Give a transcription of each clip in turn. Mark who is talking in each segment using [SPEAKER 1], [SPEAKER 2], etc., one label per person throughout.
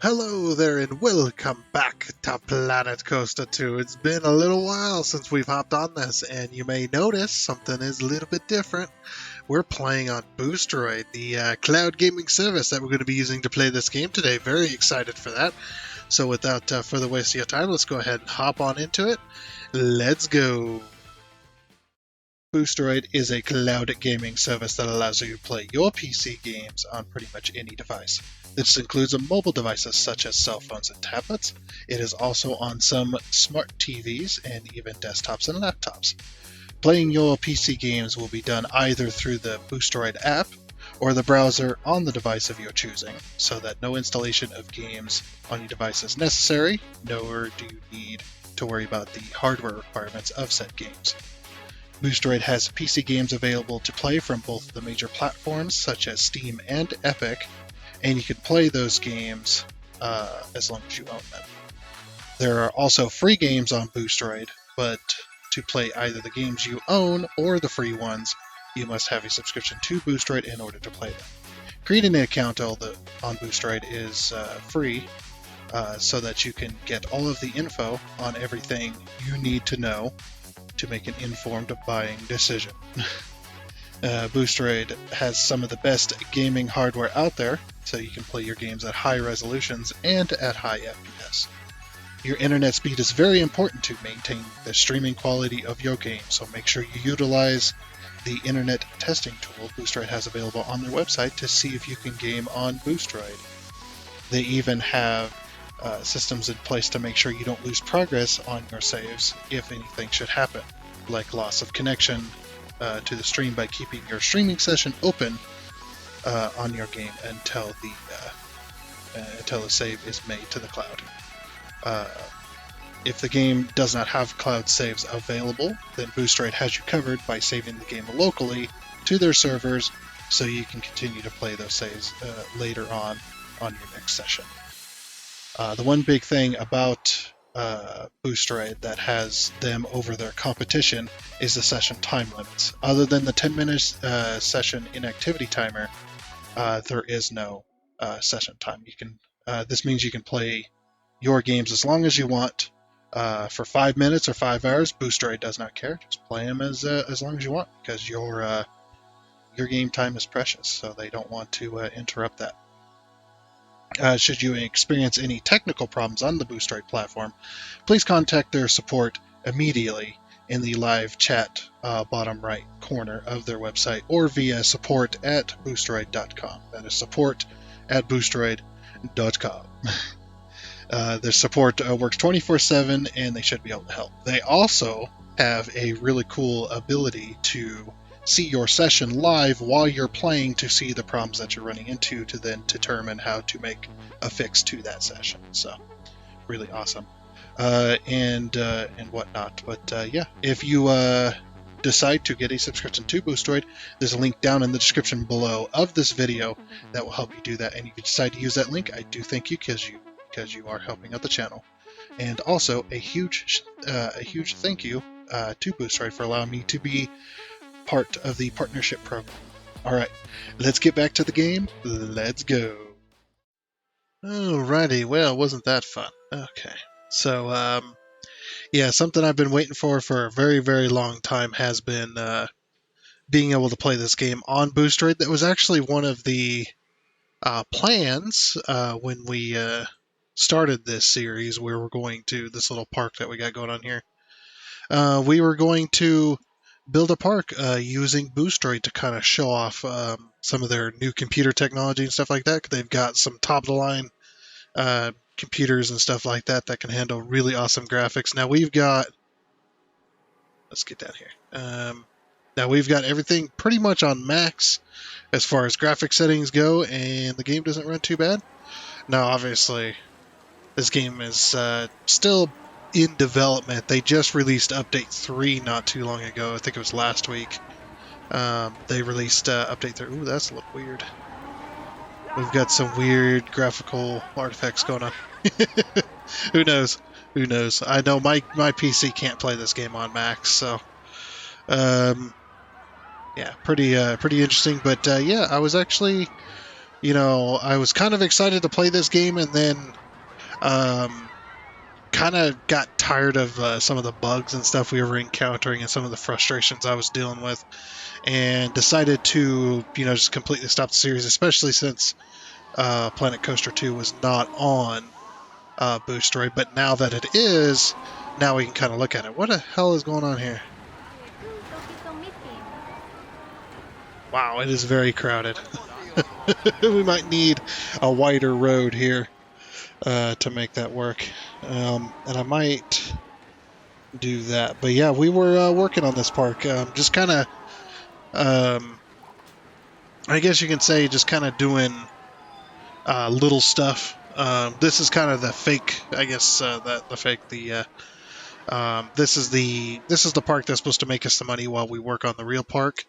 [SPEAKER 1] Hello there and welcome back to Planet Coaster 2. It's been a little while since we've hopped on this, and you may notice something is a little bit different. We're playing on Boosteroid, the cloud gaming service that we're going to be using to play this game today. Very excited for that. So without further wasting of time, let's go ahead and hop on into it. Let's go. Boosteroid is a cloud gaming service that allows you to play your PC games on pretty much any device. This includes mobile devices such as cell phones and tablets. It is also on some smart TVs and even desktops and laptops. Playing your PC games will be done either through the Boosteroid app or the browser on the device of your choosing, so that no installation of games on your device is necessary, nor do you need to worry about the hardware requirements of said games. Boosteroid has PC games available to play from both the major platforms such as Steam and Epic, and you can play those games as long as you own them. There are also free games on Boosteroid, but to play either the games you own or the free ones, you must have a subscription to Boosteroid in order to play them. Creating an account on Boosteroid is free, so that you can get all of the info on everything you need to know to make an informed buying decision. Boosteroid has some of the best gaming hardware out there, so you can play your games at high resolutions and at high FPS. Your internet speed is very important to maintain the streaming quality of your game, so make sure you utilize the internet testing tool Boosteroid has available on their website to see if you can game on Boosteroid. They even have systems in place to make sure you don't lose progress on your saves if anything should happen, like loss of connection to the stream by keeping your streaming session open on your game until the save is made to the cloud. If the game does not have cloud saves available, then Boosteroid has you covered by saving the game locally to their servers, so you can continue to play those saves later on your next session. The one big thing about Boosteroid that has them over their competition is the session time limits. Other than the 10-minute session inactivity timer, there is no session time. This means you can play your games as long as you want for 5 minutes or 5 hours. Boosteroid does not care. Just play them as long as you want, because your game time is precious, so they don't want to interrupt that. Should you experience any technical problems on the Boosteroid platform, please contact their support immediately in the live chat bottom right corner of their website, or via support@boosteroid.com. That is support@boosteroid.com. Their support works 24/7, and they should be able to help. They also have a really cool ability to see your session live while you're playing to see the problems that you're running into, to then determine how to make a fix to that session. So, really awesome. And whatnot. But yeah, if you decide to get a subscription to Boosteroid, there's a link down in the description below of this video that will help you do that. And if you decide to use that link, I do thank you, because you are helping out the channel. And also a huge thank you to Boosteroid for allowing me to be part of the partnership program. Alright, let's get back to the game. Let's go. Alrighty, well, wasn't that fun? Okay, so, yeah, something I've been waiting for a very, very long time has been being able to play this game on Boosteroid. That was actually one of the plans when we started this series, where we're going to this little park that we got going on here. We were going to build a park using Boosteroid to kind of show off some of their new computer technology and stuff like that. They've got some top-of-the-line computers and stuff like that that can handle really awesome graphics. Now we've got... Let's get down here. Now we've got everything pretty much on max as far as graphic settings go, and the game doesn't run too bad. Now, obviously, this game is still in development. They just released Update 3 not too long ago. I think it was last week. They released Update 3. Ooh, that's a little weird. We've got some weird graphical artifacts going on. Who knows? Who knows? I know my PC can't play this game on max, so... yeah, pretty interesting. But yeah, I was actually you know, I was kind of excited to play this game, and then kind of got tired of some of the bugs and stuff we were encountering and some of the frustrations I was dealing with, and decided to, you know, just completely stop the series, especially since Planet Coaster 2 was not on Boosteroid. But now that it is, now we can kind of look at it. What the hell is going on here? Wow, it is very crowded. We might need a wider road here to make that work. And I might do that. But yeah, we were working on this park. Just kind of, um, I guess you can say, just kind of doing little stuff. This is kind of the fake, I guess, the fake, this is the park that's supposed to make us the money while we work on the real park.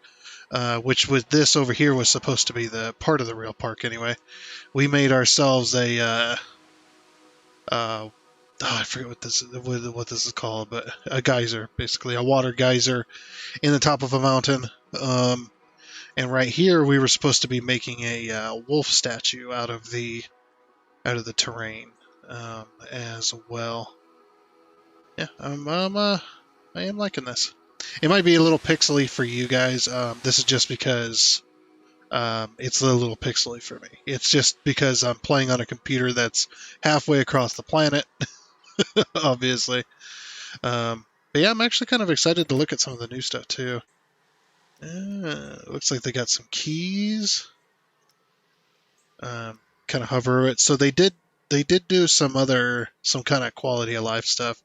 [SPEAKER 1] Which with this over here was supposed to be the part of the real park anyway. We made ourselves a I forget what this is called, but a geyser, basically a water geyser in the top of a mountain. And right here, we were supposed to be making a wolf statue out of the terrain as well. Yeah, I am liking this. It might be a little pixely for you guys. This is just because it's a little pixely for me. It's just because I'm playing on a computer that's halfway across the planet, obviously. But yeah, I'm actually kind of excited to look at some of the new stuff too. Looks like they got some keys. Kind of hover it. So they did do some kind of quality of life stuff,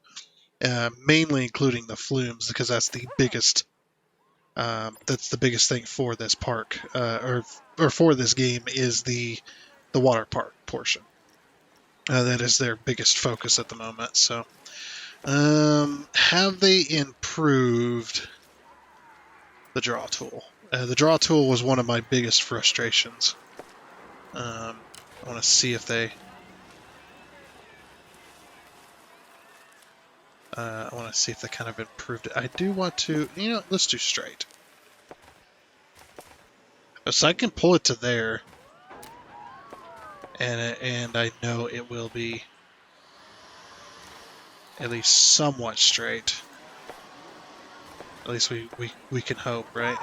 [SPEAKER 1] mainly including the flumes because that's the biggest thing for this park or for this game is the water park portion. That is their biggest focus at the moment. So, have they improved the draw tool? The draw tool was one of my biggest frustrations. I want to see if they. I want to see if they kind of improved it. I do want to. You know, let's do straight. So I can pull it to there, and I know it will be at least somewhat straight. At least we can hope, right?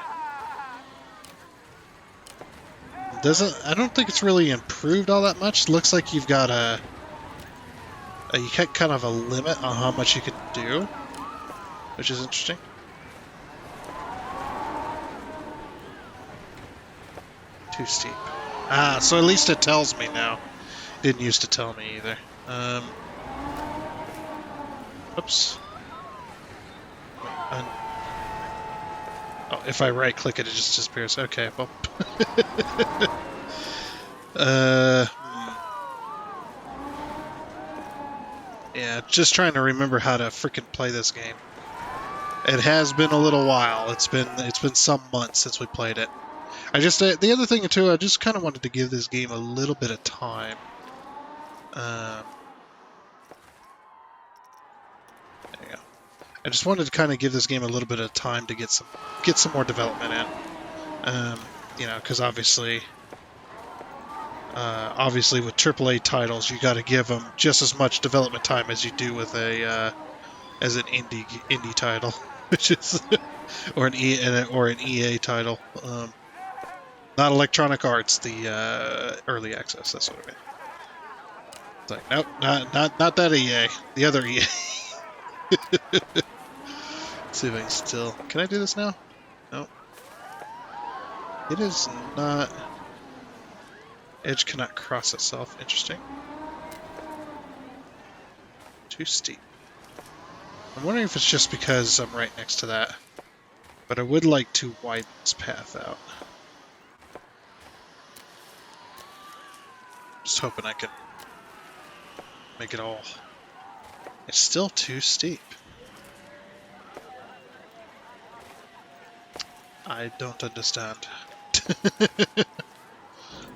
[SPEAKER 1] I don't think it's really improved all that much. Looks like you've got you got kind of a limit on how much you can do, which is interesting. Too steep. So at least it tells me now. Didn't used to tell me either. Oops. Oh, if I right click it, it just disappears. Okay, well. Yeah, just trying to remember how to freaking play this game. It has been a little while. It's been some months since we played it. The other thing too, I just kind of wanted to give this game a little bit of time. There you go. I just wanted to kind of give this game a little bit of time to get some more development in. You know, because obviously with AAA titles, you got to give them just as much development time as you do with as an indie title, which is or an EA title. Not Electronic Arts, the early access. That's what I mean. It's like nope, not that EA, the other EA. Let's see if I can still. Can I do this now? No. It is not. Edge cannot cross itself. Interesting. Too steep. I'm wondering if it's just because I'm right next to that. But I would like to widen this path out. Just hoping I can make it all. It's still too steep. I don't understand.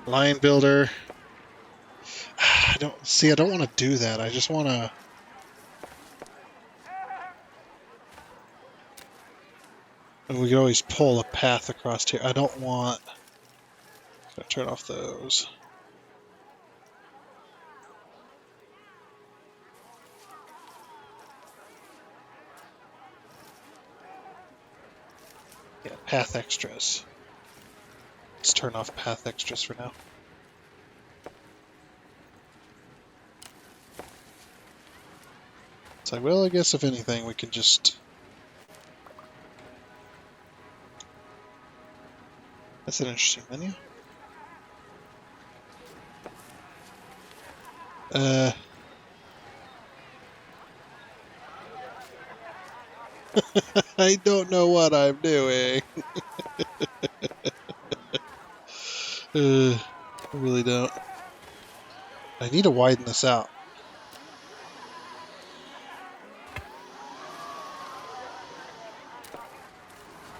[SPEAKER 1] Lion Builder. I don't want to do that. I just want to. We can always pull a path across here. I don't want. Gotta turn off those. Yeah, path extras. Let's turn off path extras for now. It's like, well, I guess if anything, we can just... That's an interesting menu. I don't know what I'm doing. I really don't. I need to widen this out.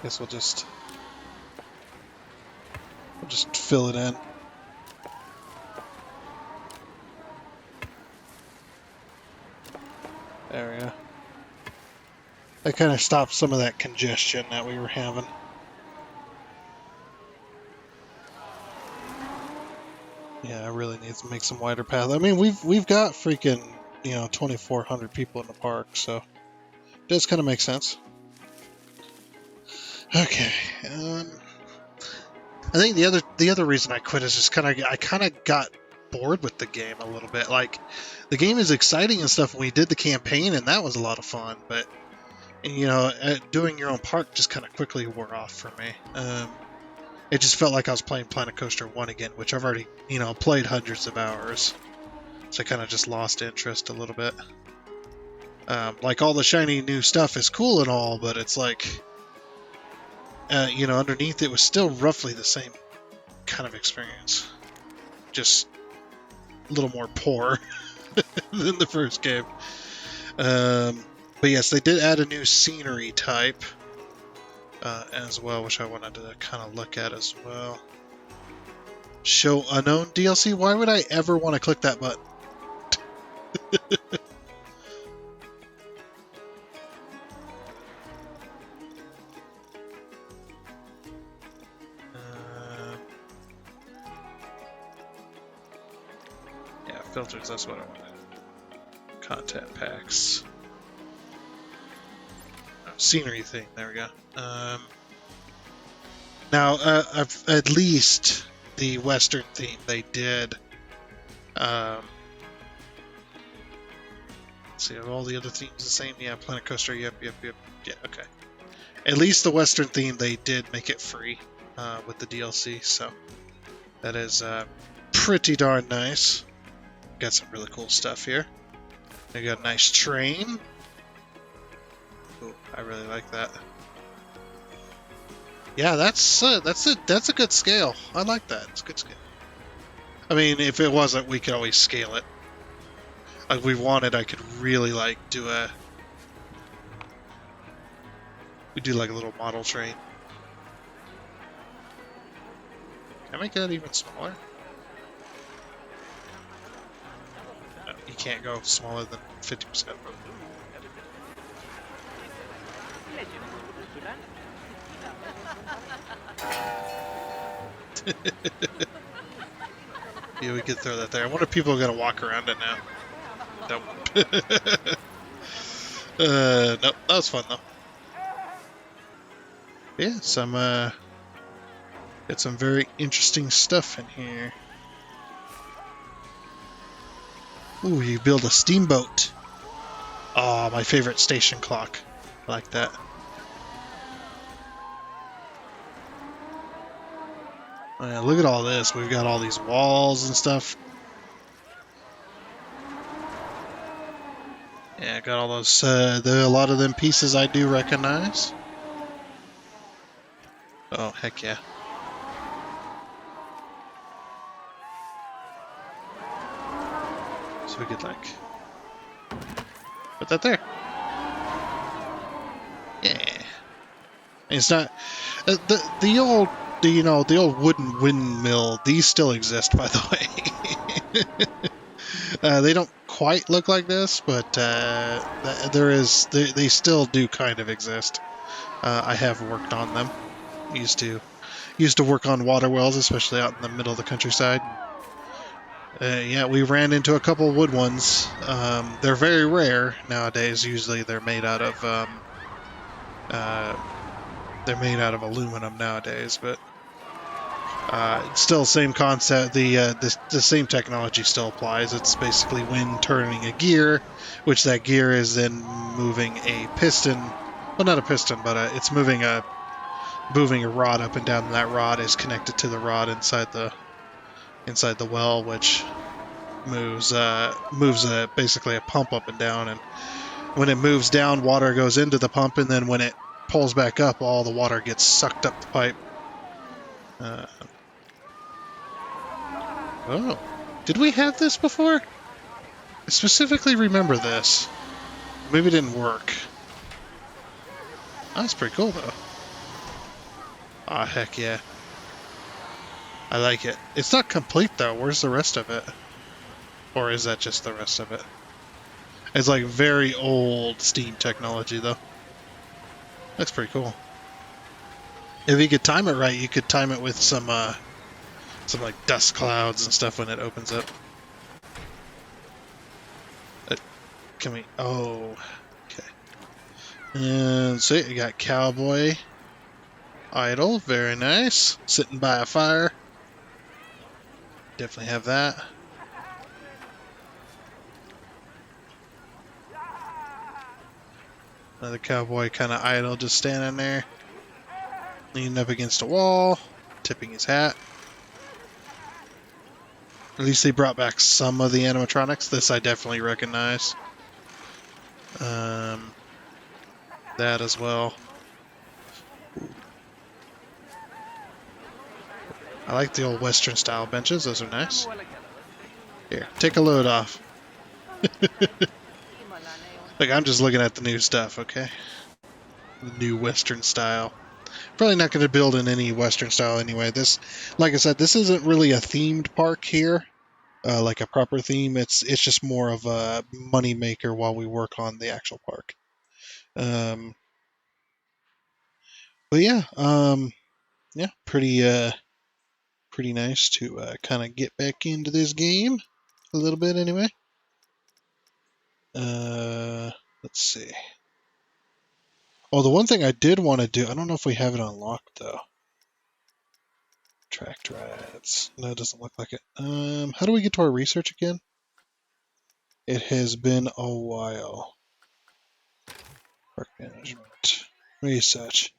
[SPEAKER 1] Guess we'll just fill it in. There we go. That kind of stopped some of that congestion that we were having. Yeah, I really need to make some wider paths. I mean, we've got freaking 2,400 people in the park, so it does kind of make sense. Okay. I think the other reason I quit is just I kind of got bored with the game a little bit. Like, the game is exciting and stuff. We did the campaign, and that was a lot of fun. But doing your own park just kind of quickly wore off for me. It just felt like I was playing Planet Coaster 1 again, which I've already played hundreds of hours. So I kind of just lost interest a little bit. Like, all the shiny new stuff is cool and all, but it's like, underneath it was still roughly the same kind of experience. Just a little more poor than the first game. But yes, they did add a new scenery type as well, which I wanted to kind of look at as well. Show unknown DLC? Why would I ever want to click that button? Yeah, filters, that's what I wanted. Content packs. Oh, scenery thing, there we go. Now, at least the Western theme they did. Let's see, are all the other themes the same? Yeah, Planet Coaster, yep. Yeah, okay. At least the Western theme, they did make it free with the DLC, so that is pretty darn nice. Got some really cool stuff here. They got a nice train. Ooh, I really like that. Yeah, that's a good scale. I like that. It's a good scale. I mean, if it wasn't, we could always scale it. Like, we wanted, I could really do a little model train. Can I make that even smaller? No, you can't go smaller than 50%. Yeah, we could throw that there. I wonder if people are going to walk around it now. Nope. Nope, that was fun though. Yeah, got some very interesting stuff in here. Ooh, you build a steamboat. Oh, my favorite station clock. I like that. Oh, yeah, look at all this. We've got all these walls and stuff. Yeah, got all those. A lot of them pieces I do recognize. Oh, heck yeah. So we could put that there. Yeah. And it's not the old wooden windmill. These still exist, by the way. They don't quite look like this, but they still do kind of exist. I have worked on them. Used to work on water wells, especially out in the middle of the countryside. Yeah, we ran into a couple wood ones. They're very rare nowadays. Usually they're made out of They're made out of aluminum nowadays, but it's still the same concept. The same technology still applies. It's basically wind turning a gear, which that gear is then moving a piston. Well, not a piston, but it's moving a rod up and down. And that rod is connected to the rod inside the well, which moves basically a pump up and down. And when it moves down, water goes into the pump, and then when it pulls back up, all the water gets sucked up the pipe. Oh, did we have this before? I specifically remember this. Maybe it didn't work. Oh, that's pretty cool, though. Ah, oh, heck yeah. I like it. It's not complete, though. Where's the rest of it? Or is that just the rest of it? It's like very old steam technology, though. That's pretty cool. If you could time it right, you could time it with some like dust clouds and stuff when it opens up. Can we? Oh, okay. And see, you got cowboy idol, very nice. Sitting by a fire. Definitely have that. Another cowboy kind of idle, just standing there, leaning up against a wall, tipping his hat. At least they brought back some of the animatronics. This I definitely recognize. That as well. I like the old Western style benches. Those are nice. Here, take a load off. Look, I'm just looking at the new stuff, okay? The new Western style. Probably not going to build in any Western style anyway. This, like I said, this isn't really a themed park here. Like a proper theme. It's just more of a money maker while we work on the actual park. But yeah, pretty nice to kind of get back into this game a little bit anyway. Let's see. Oh, the one thing I did want to do, I don't know if we have it unlocked though. Tracked rides. No, it doesn't look like it. How do we get to our research again? It has been a while. Park management. Research.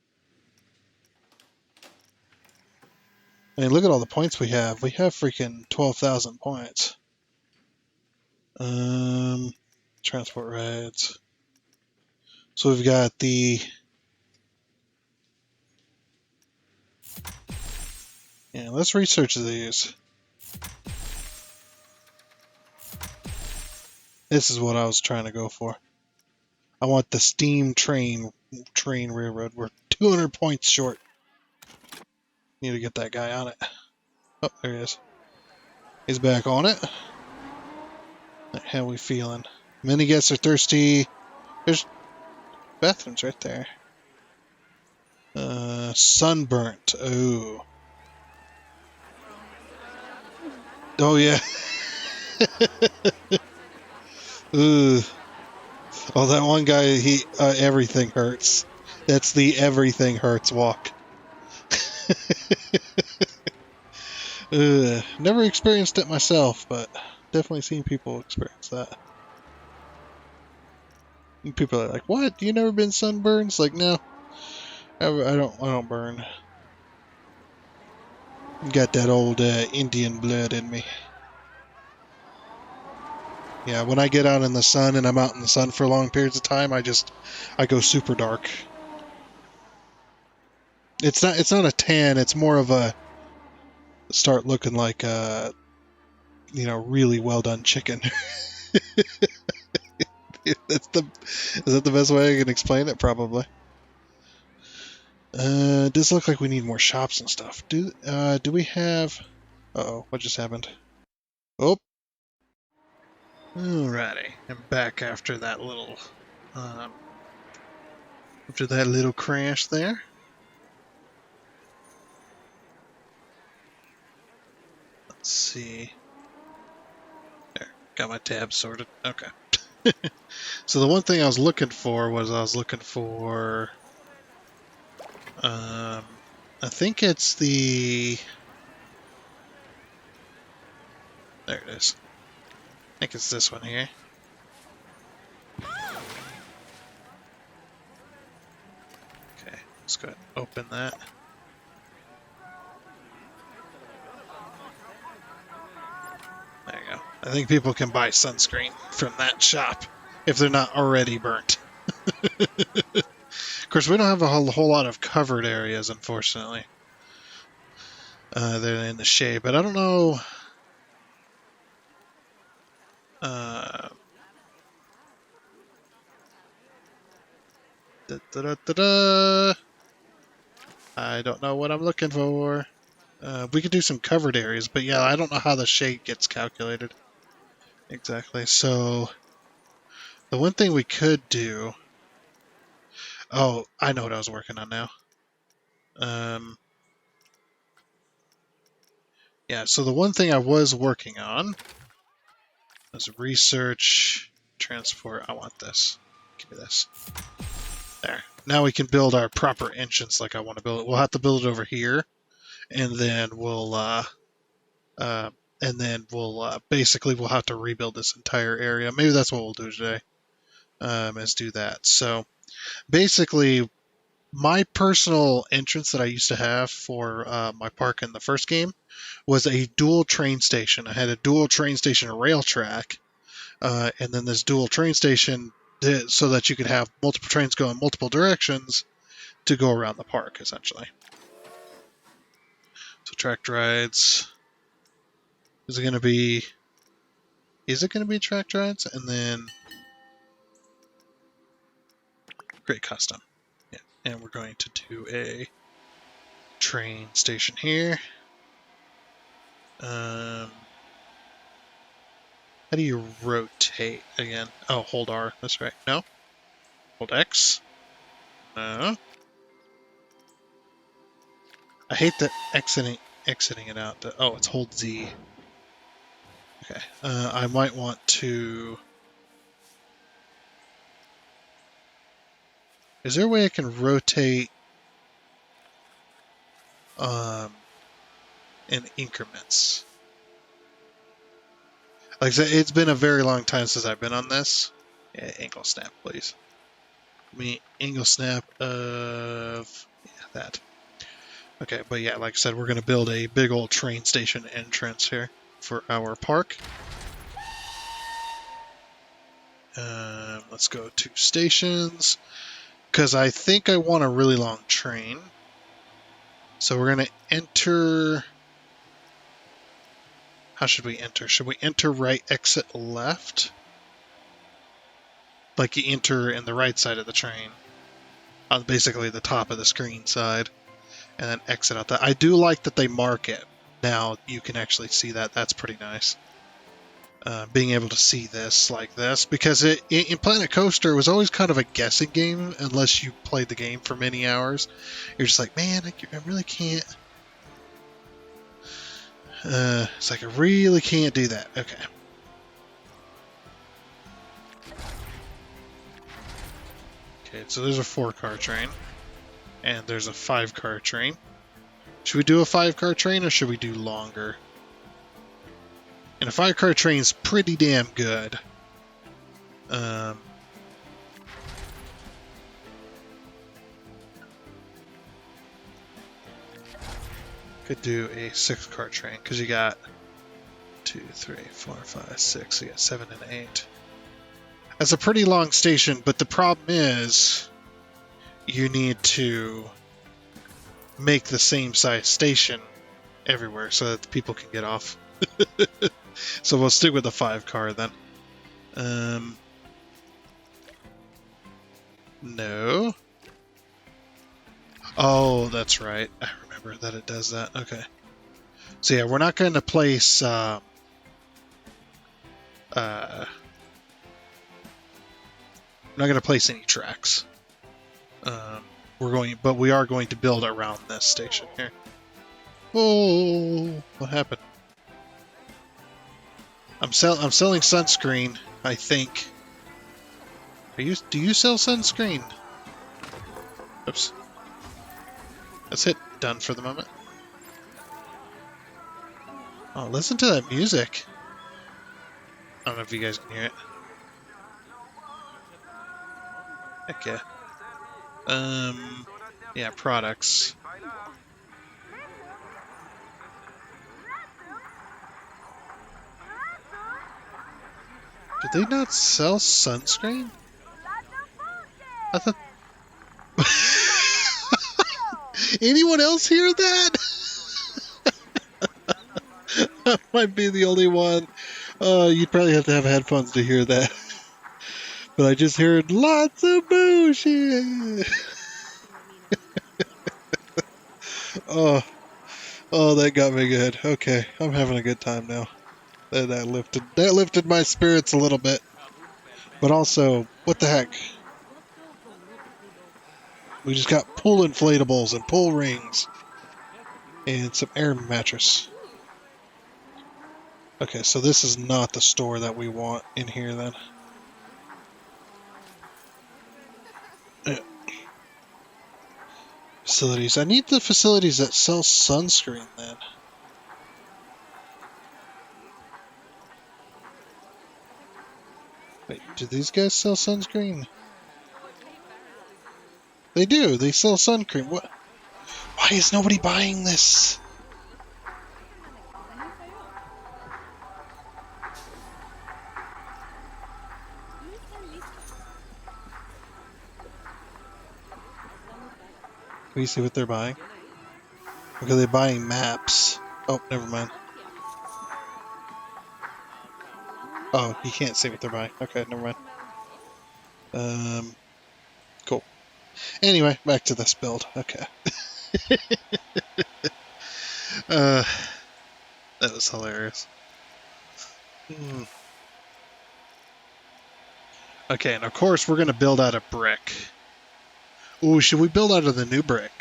[SPEAKER 1] I mean, look at all the points we have. We have freaking 12,000 points. Transport rides. So we've got the... Yeah, let's research these. This is what I was trying to go for. I want the steam train railroad. We're 200 points short. Need to get that guy on it. Oh, there he is. He's back on it. How we feeling? Many guests are thirsty. There's bathrooms right there. Sunburnt. Oh. Oh yeah. Ooh. Oh, that one guy. He everything hurts. That's the everything hurts walk. Never experienced it myself, but definitely seen people experience that. And people are like, "What? You never been sunburned?" It's like, no, I don't burn. Got that old Indian blood in me. Yeah, when I get out in the sun and I'm out in the sun for long periods of time, I go super dark. It's not a tan. It's more of a start looking like really well done chicken. Is that the best way I can explain it? Probably. It does look like we need more shops and stuff. Do we have? Uh-oh, what just happened? Oh. Alrighty, I'm back after that little crash there. Let's see. There, got my tabs sorted. Okay. So the one thing I was looking for I think it's the... There it is. I think it's this one here. Okay, let's go ahead and open that. There you go. I think people can buy sunscreen from that shop if they're not already burnt. Of course, we don't have a whole lot of covered areas, unfortunately. They're in the shade, but I don't know. Da, da, da, da, da. I don't know what I'm looking for. We could do some covered areas, but yeah, I don't know how the shade gets calculated exactly. So the one thing we could do. Oh, I know what I was working on now. Yeah, so the one thing I was working on was research, transport. I want this. Give me this. There. Now we can build our proper entrance like I want to build it. We'll have to build it over here, and then we'll basically we'll have to rebuild this entire area. Maybe that's what we'll do today. Is do that. So basically, my personal entrance that I used to have for my park in the first game was a dual train station. I had a dual train station rail track, and then this dual train station so that you could have multiple trains go in multiple directions to go around the park, essentially. So tracked rides. Is it going to be tracked rides? And then create custom. Yeah, and we're going to do a train station here. How do you rotate again? Oh, hold R. That's right. No? Hold X? No. I hate the exiting it out. Oh, it's hold Z. Okay. I might want to... Is there a way I can rotate in increments? Like I said, it's been a very long time since I've been on this. Yeah, angle snap, please. Give me angle snap of... Yeah, that. Okay, but yeah, like I said, we're going to build a big old train station entrance here for our park. Let's go to stations, because I think I want a really long train. So we're going to enter... How should we enter? Should we enter right, exit left? Like you enter in the right side of the train. On basically the top of the screen side. And then exit out that. I do like that they mark it. Now you can actually see that. That's pretty nice. Being able to see this like this. Because in Planet Coaster, it was always kind of a guessing game unless you played the game for many hours. You're just like, man, I really can't... it's like I really can't do that. Okay. Okay, so there's a 4-car train. And there's a 5-car train. Should we do a 5-car train or should we do longer? And a 5-car train's pretty damn good. Could do a 6-car train because you got 2, 3, 4, 5, 6. You got 7 and 8. That's a pretty long station, but the problem is you need to make the same size station everywhere so that the people can get off. So we'll stick with the 5-car then. No. Oh, that's right. I remember that it does that. Okay. So yeah, we're not going to place we're not going to place any tracks. But we are going to build around this station here. Oh, what happened? I'm selling sunscreen, I think. Do you sell sunscreen? Oops. Let's hit done for the moment. Oh, listen to that music. I don't know if you guys can hear it. Heck yeah. Yeah, products. Did they not sell sunscreen? I thought. Anyone else hear that? I might be the only one. You'd probably have to have headphones to hear that. But I just heard lots of bullshit. Oh, oh, that got me good. Okay, I'm having a good time now. That lifted my spirits a little bit. But also, what the heck? We just got pool inflatables and pool rings and some air mattress. Okay, so this is not the store that we want in here then. Uh, Facilities. I need the facilities that sell sunscreen then. Wait, do these guys sell sunscreen? They do. They sell sunscreen. What? Why is nobody buying this? Can we see what they're buying? Okay, they're buying maps. Oh, never mind. Oh, you can't see what they're buying. Okay, never mind. Cool. Anyway, back to this build. Okay. Uh, that was hilarious. Hmm. Okay, and of course we're going to build out of brick. Ooh, should we build out of the new brick?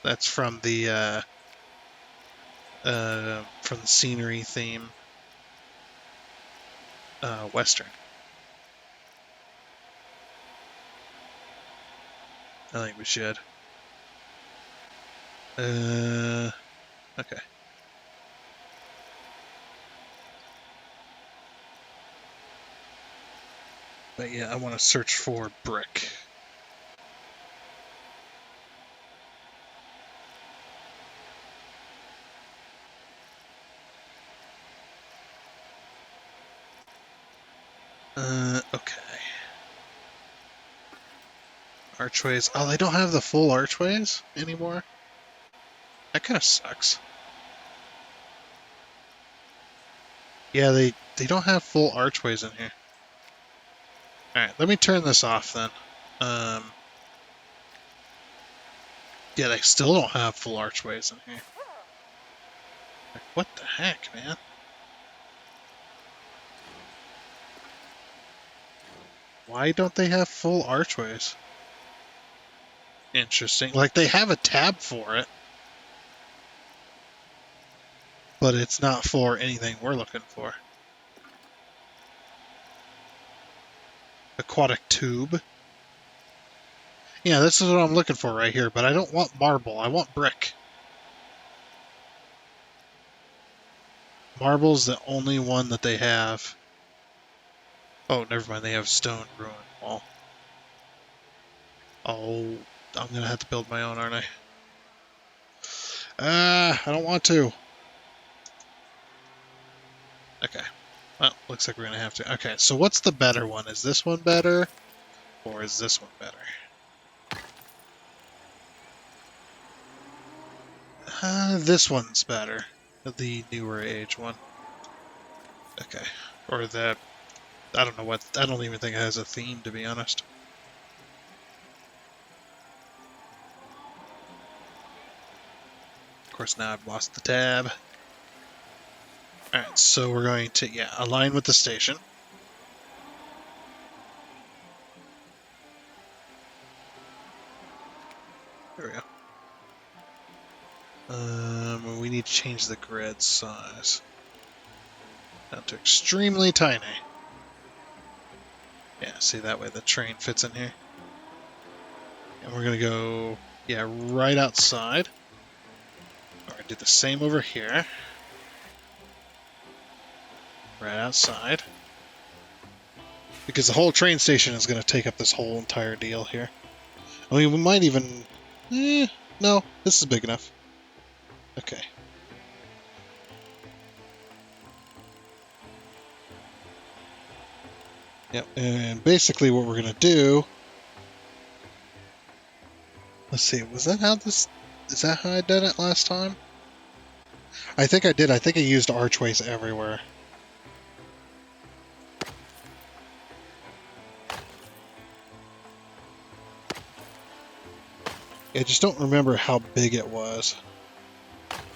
[SPEAKER 1] That's from the scenery theme. Western. I think we should. Okay. But yeah, I want to search for brick. Okay. Archways. Oh, they don't have the full archways anymore? That kind of sucks. Yeah, they don't have full archways in here. Alright, let me turn this off then. Yeah, they still don't have full archways in here. Like, what the heck, man? Why don't they have full archways? Interesting. Like, they have a tab for it, but it's not for anything we're looking for. Aquatic tube. Yeah, this is what I'm looking for right here, but I don't want marble. I want brick. Marble's the only one that they have. Oh, never mind. They have stone ruin wall. Oh, I'm gonna have to build my own, aren't I? I don't want to. Okay. Well, looks like we're gonna have to. Okay, so what's the better one? Is this one better? Or is this one better? This one's better. The newer age one. Okay. Or the... I don't know what... I don't even think it has a theme, to be honest. Of course, now I've lost the tab. Alright, so we're going to, yeah, align with the station. There we go. We need to change the grid size down to extremely tiny. Yeah, see, that way the train fits in here. And we're going to go, yeah, right outside. do the same over here. Right outside. Because the whole train station is going to take up this whole entire deal here. I mean, we might even... no, this is big enough. Okay. Yep, and basically what we're going to do... Let's see, was that how this... Is that how I did it last time? I think I did. I think I used archways everywhere. I just don't remember how big it was.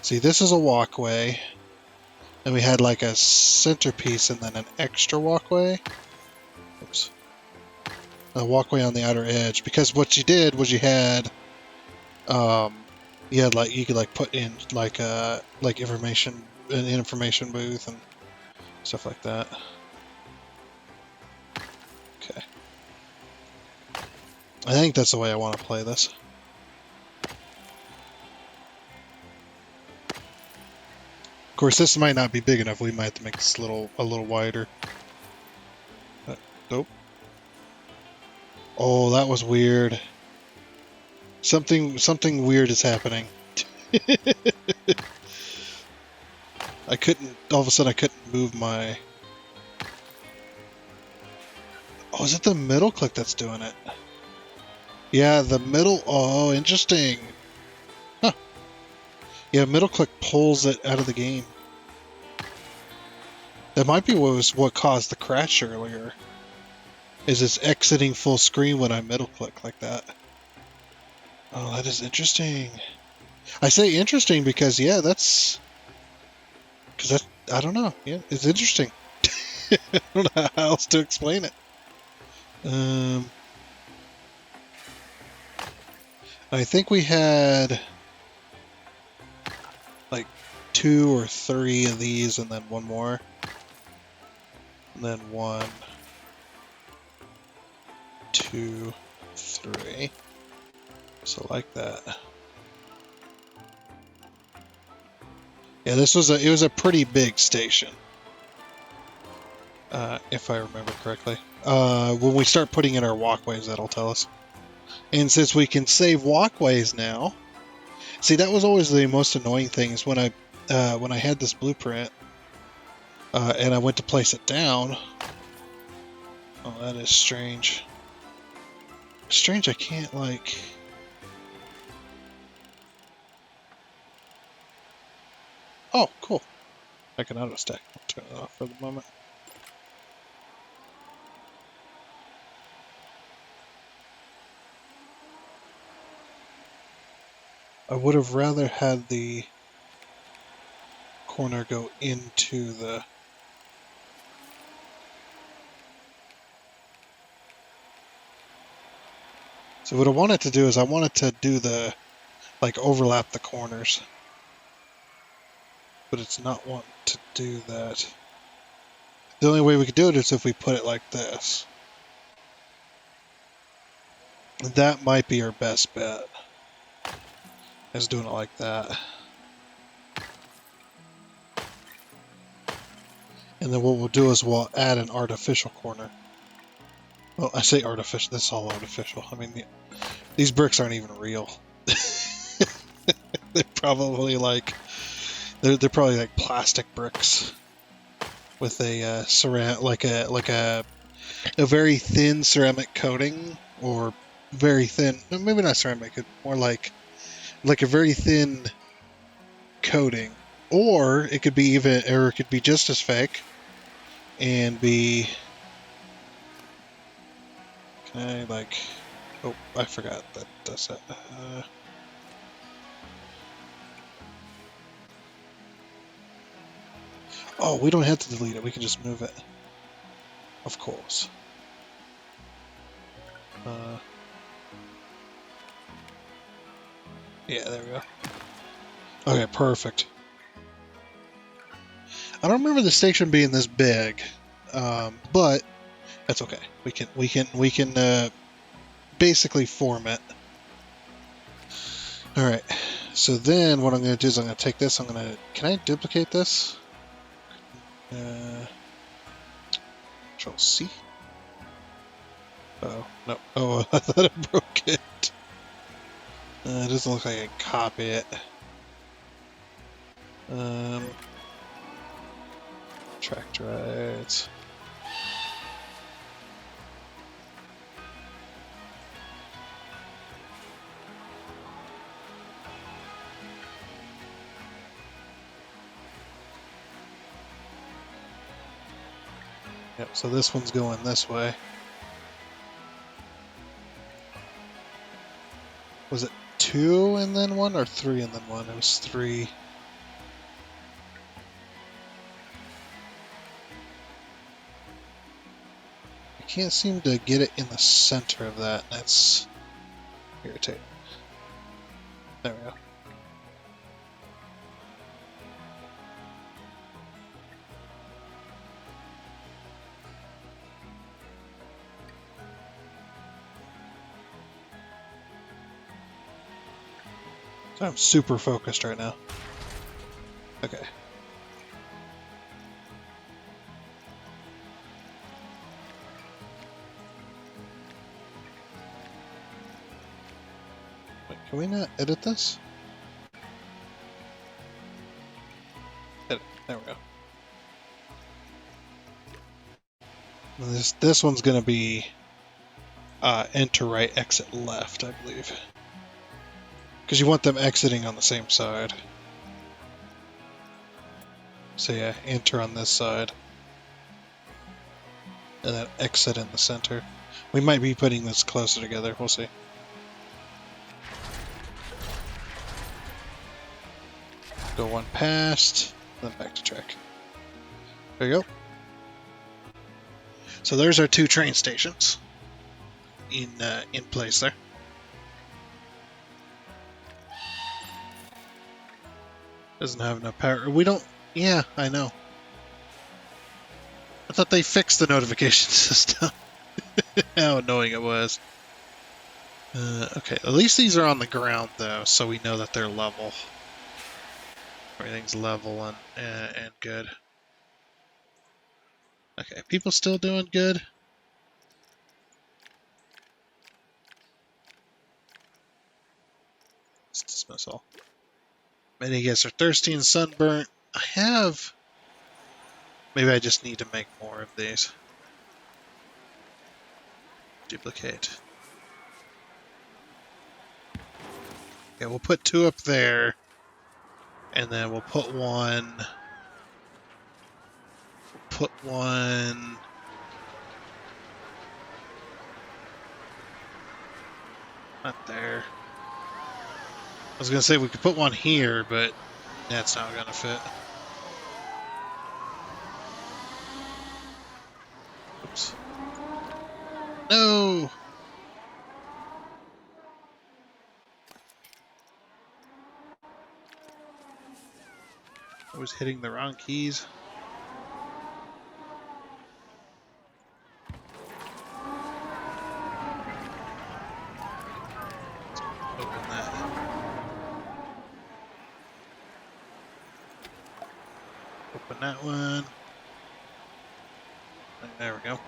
[SPEAKER 1] See, this is a walkway. And we had like a centerpiece and then an extra walkway. Oops. A walkway on the outer edge. Because what you did was you had like you could like put in like information, an information booth and stuff like that. Okay. I think that's the way I want to play this. Of course, this might not be big enough. We might have to make this a little wider. Nope. Oh, that was weird. Something weird is happening. I couldn't. All of a sudden, I couldn't move my. Oh, is it the middle click that's doing it? Yeah, the middle. Oh, interesting. Huh. Yeah, middle click pulls it out of the game. That might be what caused the crash earlier. Is it's exiting full screen when I middle click like that. Oh, that is interesting. I say interesting because, yeah, that's... Because I don't know. Yeah, it's interesting. I don't know how else to explain it. I think we had like 2 or 3 of these and then one more. And then 1, 2, 3. So like that. Yeah, it was a pretty big station. If I remember correctly. When we start putting in our walkways, that'll tell us. And since we can save walkways now, see, that was always the most annoying thing is when I had this blueprint and I went to place it down. Oh, that is strange. Strange, I can't like. Oh, cool. I can auto stack. I'll turn it off for the moment. I would have rather had the corner go into the... So what I wanted to do is I wanted to do the, like, overlap the corners. But it's not wanting to do that. The only way we could do it is if we put it like this. That might be our best bet. Is doing it like that. And then what we'll do is we'll add an artificial corner. Well, I say artificial, this is all artificial. I mean, these bricks aren't even real. They're probably like, they're probably like plastic bricks with a like a very thin ceramic coating, or very thin, maybe not ceramic, more like a very thin coating, or it could be just as fake and be. Can I like? Oh, I forgot that does that. Oh, we don't have to delete it. We can just move it. Of course. Yeah, there we go. Okay, perfect. I don't remember the station being this big, but that's okay. We can basically form it. All right. So then what I'm going to do is I'm going to take this. Can I duplicate this? Control C. Oh no! Oh, I thought I broke it. It doesn't look like I can copy it. Track rides. Yep, so this one's going this way. Was it 2 and then 1 or 3 and then 1? It was 3. I can't seem to get it in the center of that. That's irritating. There we go. So I'm super focused right now. Okay. Wait, can we not edit this? Edit. There we go. And this one's gonna be enter right, exit left, I believe. Because you want them exiting on the same side. So yeah, enter on this side. And then exit in the center. We might be putting this closer together, we'll see. Go one past, then back to track. There you go. So there's our 2 train stations in place there. Doesn't have enough power. We don't... Yeah, I know. I thought they fixed the notification system. How annoying it was. Okay, at least these are on the ground, though, so we know that they're level. Everything's level and good. Okay, people still doing good? Let's dismiss all. Many guests are thirsty and sunburnt. I have... Maybe I just need to make more of these. Duplicate. Okay, we'll put 2 up there. And then we'll put one... Put one... Not there. I was going to say we could put one here, but that's not going to fit. Oops. No! I was hitting the wrong keys. Open that. Open that one. There we go.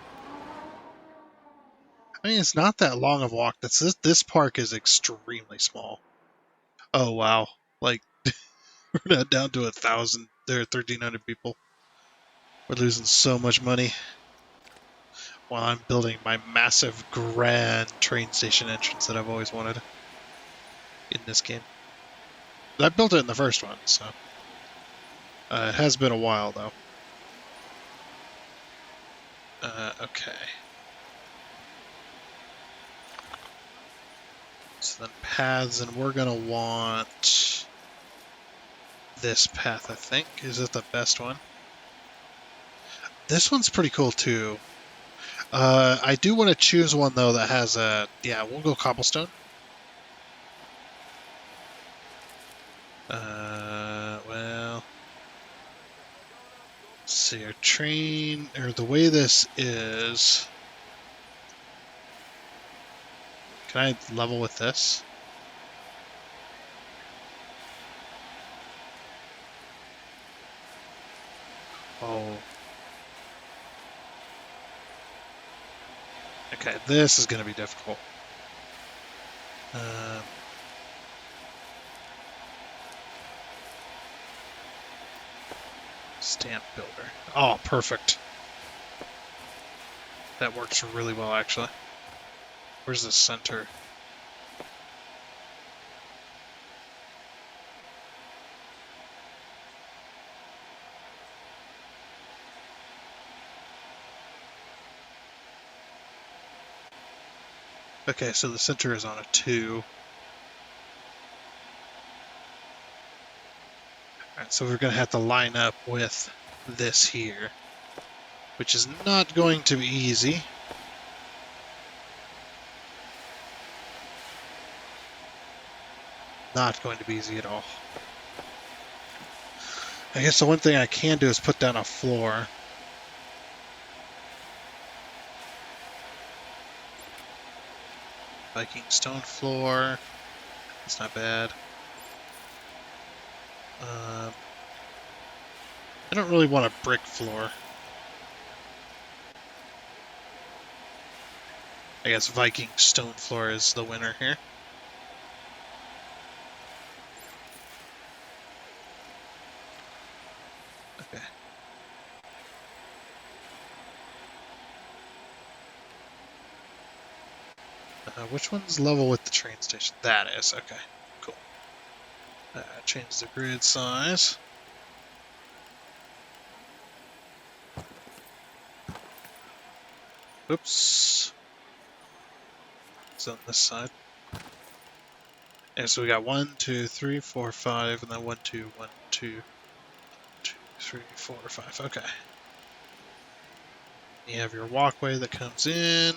[SPEAKER 1] I mean, it's not that long of a walk. This park is extremely small. Oh, wow. Like, we're not down to 1,000. There are 1,300 people. We're losing so much money while I'm building my massive, grand train station entrance that I've always wanted in this game. I built it in the first one, so... it has been a while, though. Okay. So then paths, and we're gonna want this path, I think. Is it the best one? This one's pretty cool, too. I do want to choose one, though, that has a... Yeah, we'll go cobblestone. Well... Let's see, our train... Or the way this is... Can I level with this? Oh. Okay, this is going to be difficult. Stamp builder. Oh, perfect. That works really well, actually. Where's the center? Okay, so the center is on a 2. Alright, so we're going to have to line up with this here, which is not going to be easy. Not going to be easy at all. I guess the one thing I can do is put down a floor. Viking stone floor. That's not bad. I don't really want a brick floor. I guess Viking stone floor is the winner here. Okay. Which one's level with the train station? That is. Okay, cool. Change the grid size. Oops. It's on this side. And so we got 1, 2, 3, 4, 5, and then 1, 2, 1, 2, 2, 3, 4, 5. Okay. You have your walkway that comes in.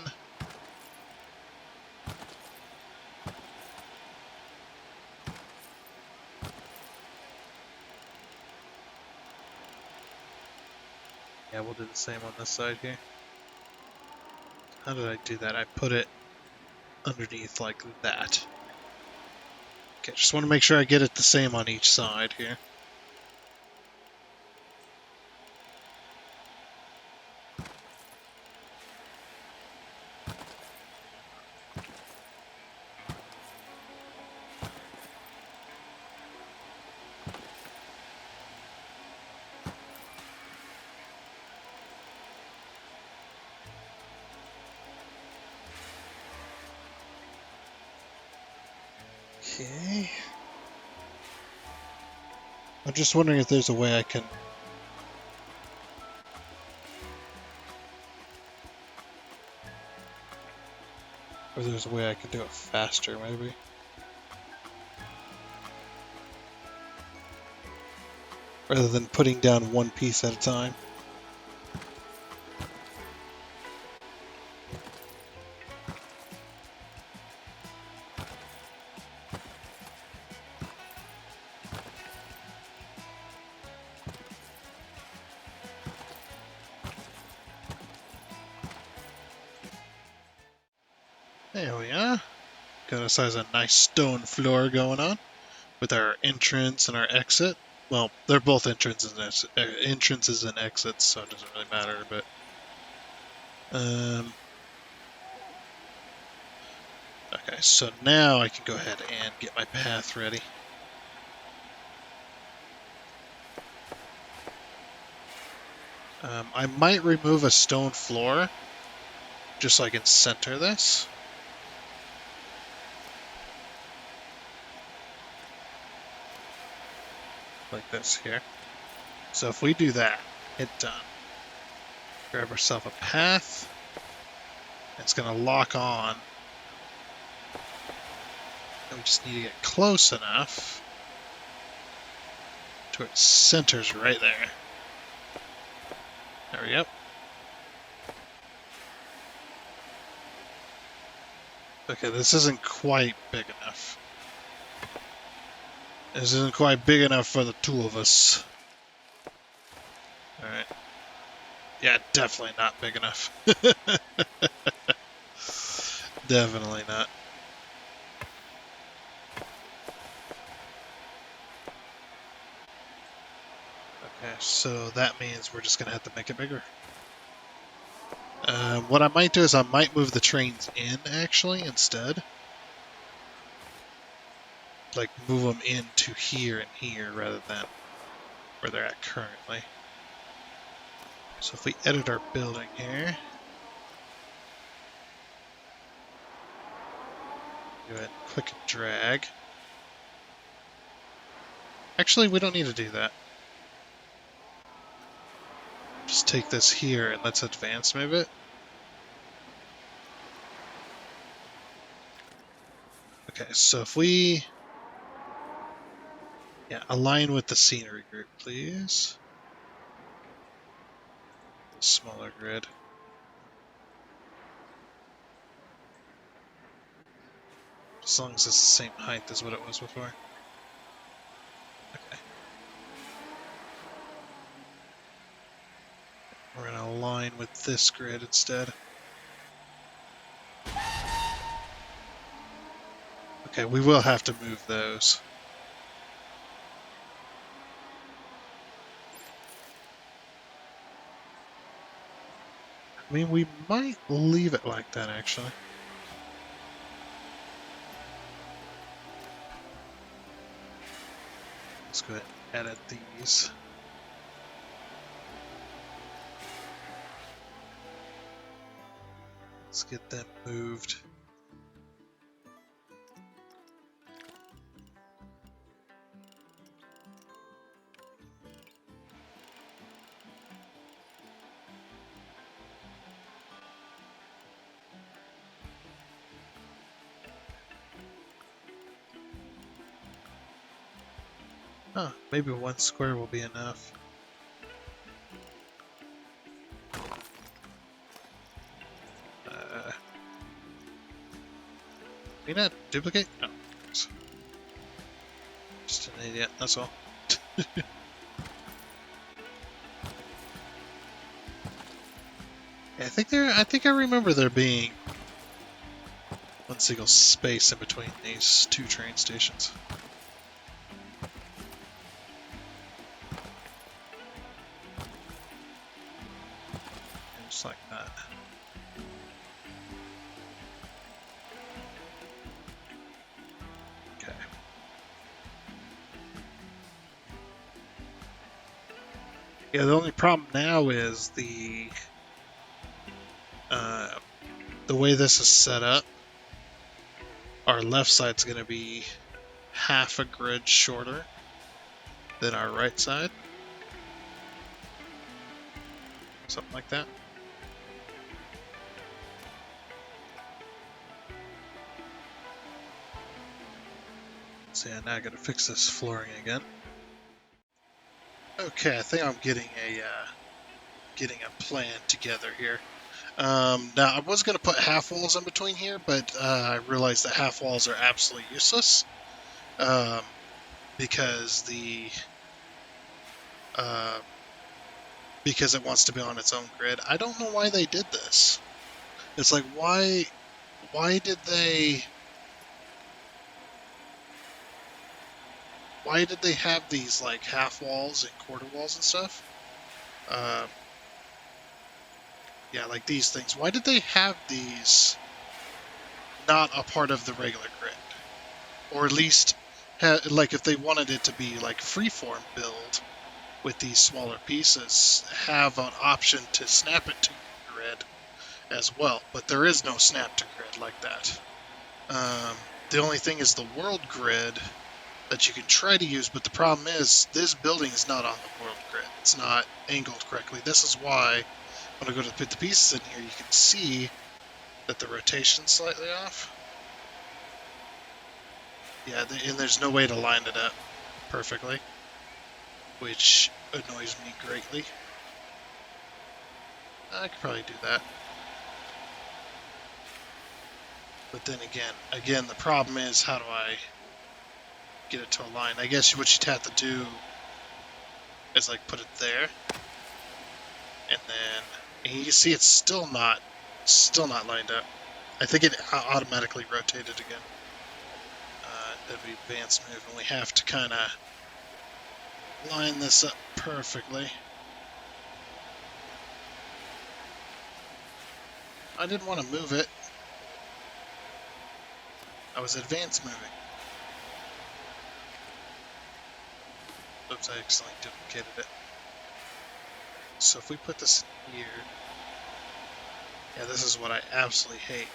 [SPEAKER 1] Yeah, we'll do the same on this side here. How did I do that? I put it underneath like that. Okay, just want to make sure I get it the same on each side here. Okay. I'm just wondering if there's a way I can... Or there's a way I can do it faster, maybe. Rather than putting down one piece at a time. There we are. Got us as a nice stone floor going on with our entrance and our exit. Well, they're both entrances and exits, so it doesn't really matter. But okay, so now I can go ahead and get my path ready. I might remove a stone floor just so I can center this. Like this here. So if we do that, hit done. Grab ourselves a path. It's going to lock on. And we just need to get close enough to where it centers right there. There we go. Okay, this isn't quite big enough. This isn't quite big enough for the two of us. Alright. Yeah, definitely not big enough. Definitely not. Okay, So that means we're just going to have to make it bigger. What I might do is I might move the trains in, actually, instead. Like, move them into here and here rather than where they're at currently. So if we edit our building here, go ahead and click and drag. Actually, we don't need to do that. Just take this here and let's advance move it. Okay, so if we align with the scenery group, please. Smaller grid. As long as it's the same height as what it was before. Okay. We're going to align with this grid instead. Okay, we will have to move those. I mean, we might leave it like that, actually. Let's go ahead and edit these. Let's get them moved. Huh, maybe one square will be enough. Can we not duplicate? No. Just an idiot, that's all. Yeah, I think I remember there being one single space in between these two train stations. Just like that. Okay. Yeah, the only problem now is the way this is set up. Our left side's going to be half a grid shorter than our right side. Something like that. So yeah, now I gotta fix this flooring again. Okay, I think I'm getting a plan together here. Now I was gonna put half walls in between here, but I realized that half walls are absolutely useless because because it wants to be on its own grid. I don't know why they did this. It's like why did they have these like half walls and quarter walls and stuff? Yeah, like these things. Why did they have these not a part of the regular grid? Or at least, like if they wanted it to be like freeform build with these smaller pieces, have an option to snap it to your grid as well. But there is no snap to grid like that. The only thing is the world grid that you can try to use, but the problem is this building is not on the world grid. It's not angled correctly. This is why when I go to put the pieces in here, you can see that the rotation's slightly off. Yeah, and there's no way to line it up perfectly, which annoys me greatly. I could probably do that. But then again, the problem is how do I get it to align? I guess what you'd have to do is like put it there, and then you can see it's still not lined up. I think it automatically rotated again. That'd be advanced move, and we have to kind of line this up perfectly. I didn't want to move it. I was advance moving. Oops, I accidentally duplicated it. So if we put this in here... Yeah, this is what I absolutely hate.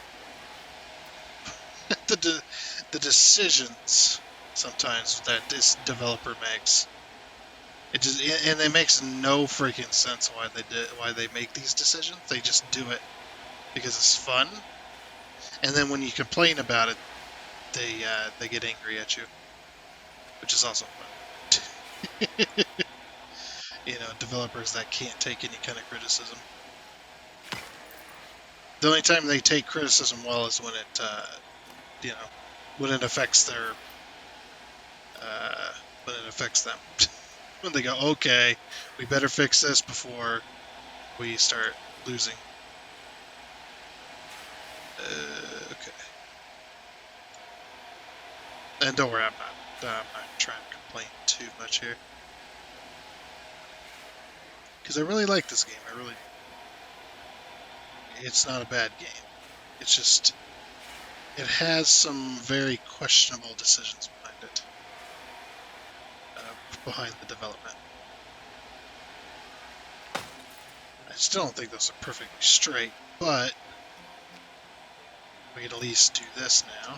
[SPEAKER 1] the decisions sometimes that this developer makes. It just and it makes no freaking sense why they make these decisions. They just do it because it's fun. And then when you complain about it, they get angry at you, which is also fun. You know, developers that can't take any kind of criticism. The only time they take criticism well is when it, you know, when it affects their, when it affects them. When they go, okay, we better fix this before we start losing. Okay. And don't worry, I'm not trying to complain too much here. Because I really like this game. I really do. It's not a bad game. It's just, it has some very questionable decisions behind it. Behind the development. I still don't think those are perfectly straight, but we can at least do this now.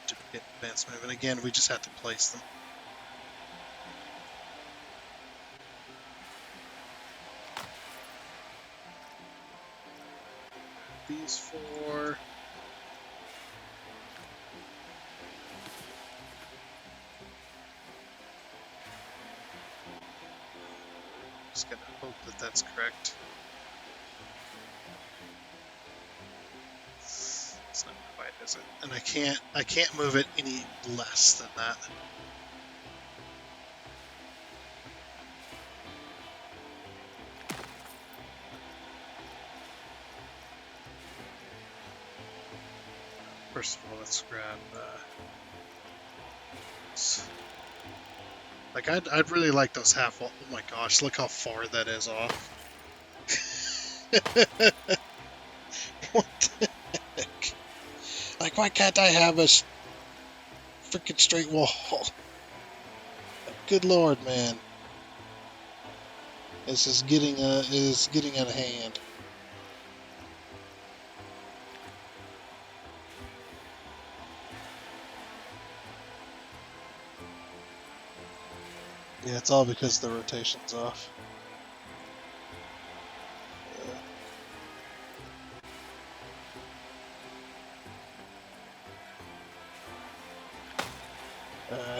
[SPEAKER 1] To get advanced move, and again, we just have to place them. These four. Just gotta hope that that's correct. It's not quite, is it? And I can't move it any less than that. First of all, let's grab. Like I'd really like those half. Oh my gosh! Look how far that is off. What the heck? Like, why can't I have a freaking straight wall? Good lord, man! This is getting out of hand. Yeah, it's all because the rotation's off.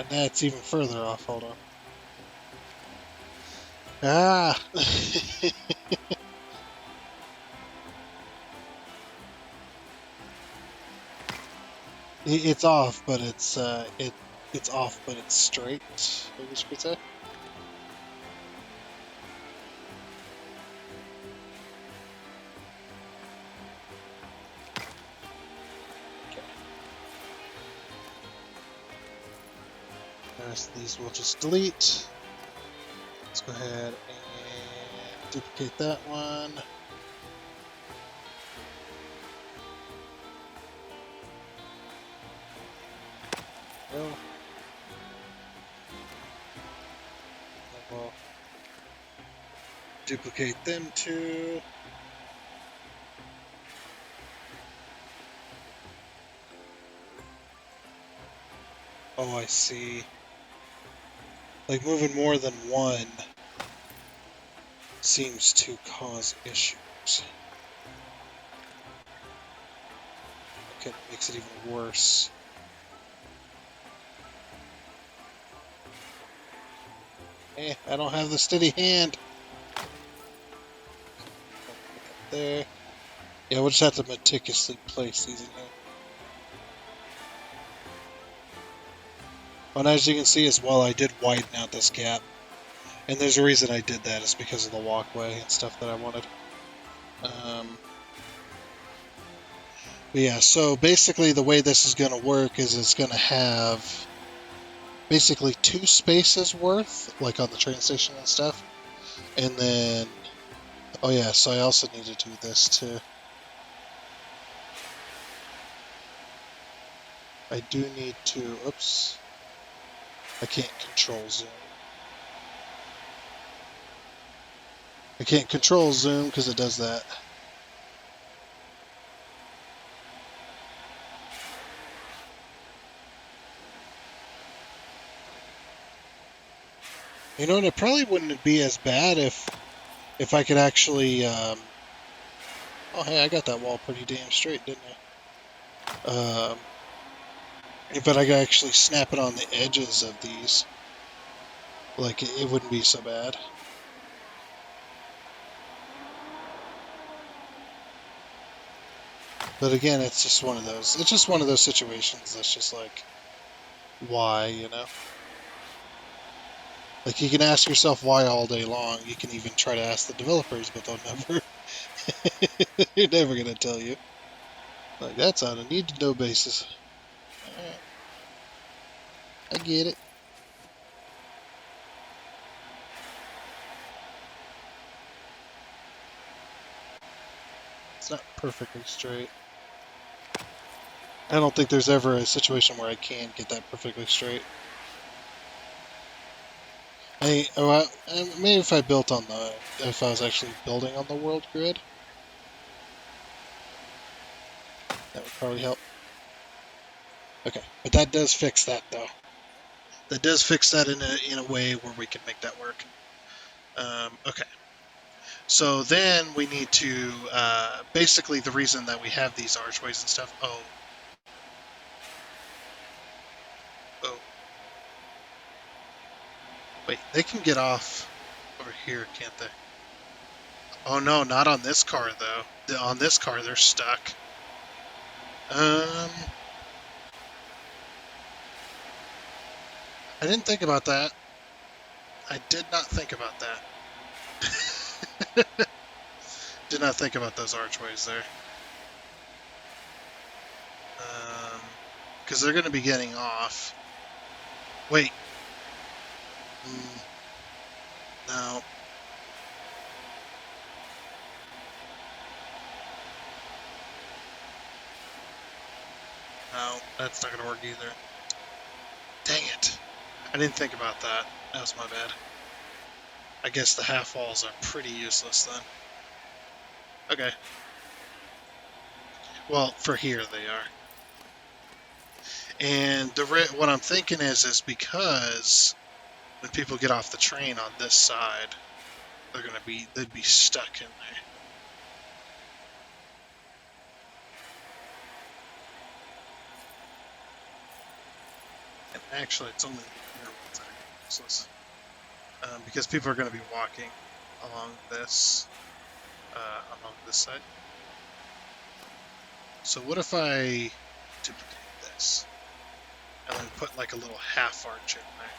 [SPEAKER 1] Now it's even further off. Hold on. Ah! It's off, but it's off, but it's straight. I guess you could say. These we'll just delete. Let's go ahead and duplicate that one. Go. And we'll duplicate them too. Oh, I see. Like, moving more than one seems to cause issues. Okay, that makes it even worse. Eh, I don't have the steady hand. There. Yeah, we'll just have to meticulously place these in here. And as you can see as well, I did widen out this gap. And there's a reason I did that, is because of the walkway and stuff that I wanted. But yeah, so basically the way this is going to work is it's going to have basically 2 spaces worth, like on the train station and stuff. And then, oh yeah, so I also need to do this too. I do need to, oops, I can't control zoom. I can't control zoom because it does that. You know, and it probably wouldn't be as bad if I could actually, oh hey, I got that wall pretty damn straight, didn't I? But I could actually snap it on the edges of these. Like, it wouldn't be so bad. But again, it's just one of those situations that's just like, why, you know? Like, you can ask yourself why all day long. You can even try to ask the developers, but they'll never, they're never going to tell you. Like, that's on a need-to-know basis. Alright, I get it. It's not perfectly straight. I don't think there's ever a situation where I can get that perfectly straight. Maybe if if I was actually building on the world grid, that would probably help. Okay, but that does fix that though. That does fix that in a way where we can make that work. Okay, so then we need to basically the reason that we have these archways and stuff. Oh, wait, they can get off over here, can't they? Oh no, not on this car though. On this car, they're stuck. Um, I didn't think about that. I did not think about that. Did not think about those archways there. Because they're going to be getting off. Wait. Mm, no. No, that's not going to work either. Dang it. I didn't think about that. That was my bad. I guess the half walls are pretty useless then. Okay. Well, for here they are. And what I'm thinking is because when people get off the train on this side, they'd be stuck in there. And actually, it's only the inner ones that are useless. Because people are going to be walking along this side. So what if I duplicate this and then put like a little half arch in there?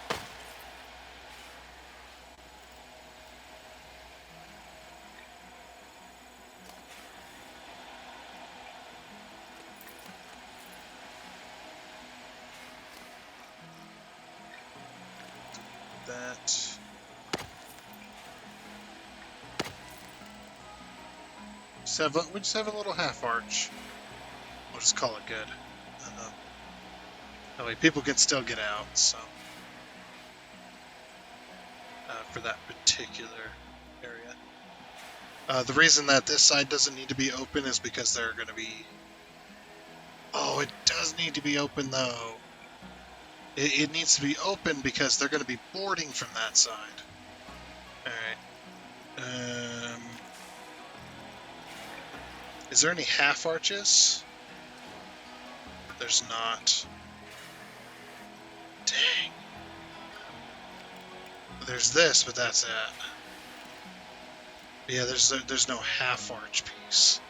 [SPEAKER 1] That. We just have a little half arch. We'll just call it good. That way people can still get out. So for that particular area, the reason that this side doesn't need to be open is because they're going to be. Oh, it does need to be open though. It needs to be open because they're going to be boarding from that side. Alright. Is there any half arches? There's not. Dang. There's this, but that's it. Yeah, there's no half arch piece.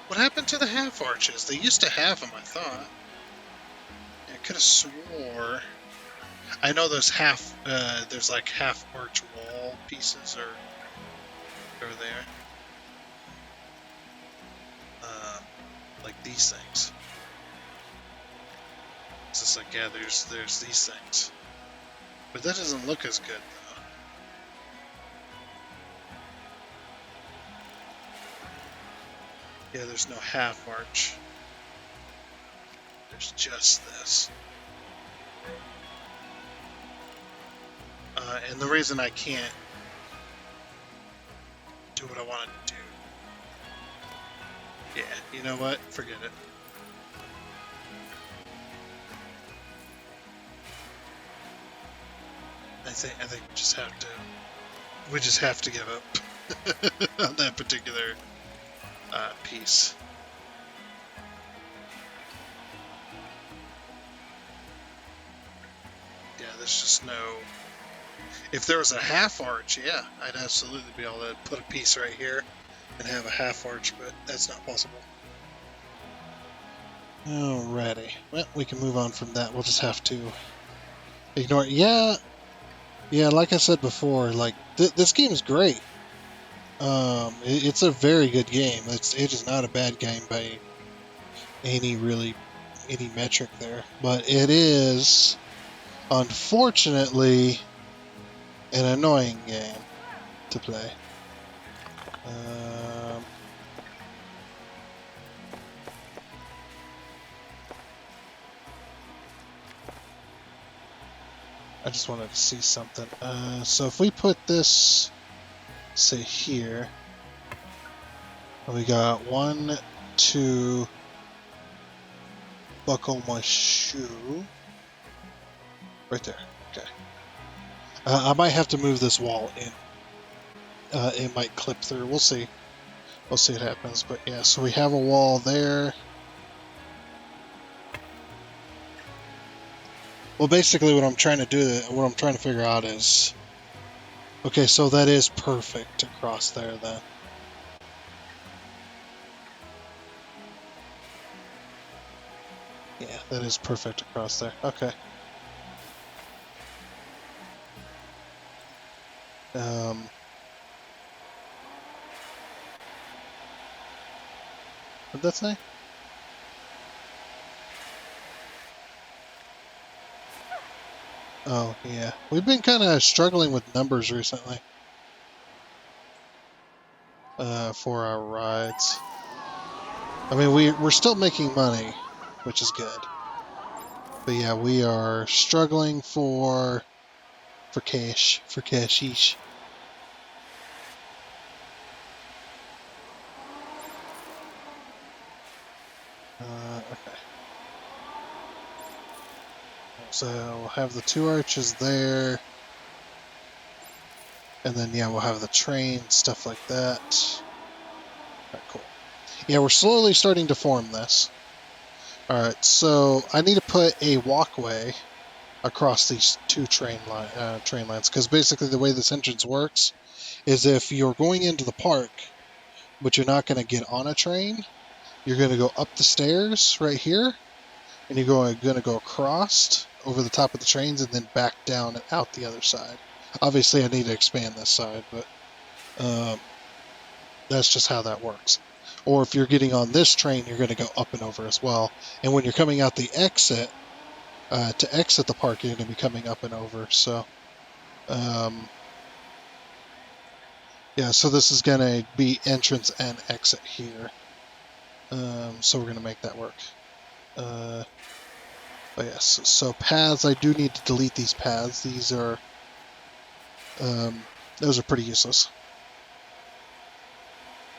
[SPEAKER 1] What happened to the half arches? They used to have them, I thought. I could have swore. I know there's like half arch wall pieces or over there. Like these things. It's just like, yeah, there's these things. But that doesn't look as good, though. Yeah, there's no half arch. There's just this. And the reason I can't do what I want to do. Yeah, you know what? Forget it. I think we just have to give up on that particular piece. Yeah, there's just no. If there was a half arch, yeah, I'd absolutely be able to put a piece right here and have a half arch, but that's not possible. Alrighty. Well, we can move on from that. We'll just have to ignore it. Yeah, like I said before, like this game is great. It's a very good game. It is not a bad game by any metric there, but it is unfortunately an annoying game to play. I just wanted to see something. So if we put this, say here, we got 1, 2, buckle my shoe. Right there. Okay. I might have to move this wall in. It might clip through. We'll see. We'll see what happens. But yeah, so we have a wall there. Well, basically what I'm trying to figure out is, okay, so that is perfect across there then. Yeah, that is perfect across there. Okay. What'd that say? Oh, yeah. We've been kind of struggling with numbers recently. For our rides. I mean, we're still making money, which is good. But yeah, we are struggling for cashish. Okay. So we'll have the 2 arches there. And then, yeah, we'll have the train, stuff like that. Alright, cool. Yeah, we're slowly starting to form this. Alright, so I need to put a walkway across these 2 train lines, because basically the way this entrance works is if you're going into the park, but you're not going to get on a train, you're going to go up the stairs right here, and you're going to go across over the top of the trains and then back down and out the other side. Obviously, I need to expand this side, but that's just how that works. Or if you're getting on this train, you're going to go up and over as well. And when you're coming out the exit, to exit the park, you're going to be coming up and over. So, yeah, so this is going to be entrance and exit here. So we're going to make that work. But yes, so paths, I do need to delete these paths. These are, those are pretty useless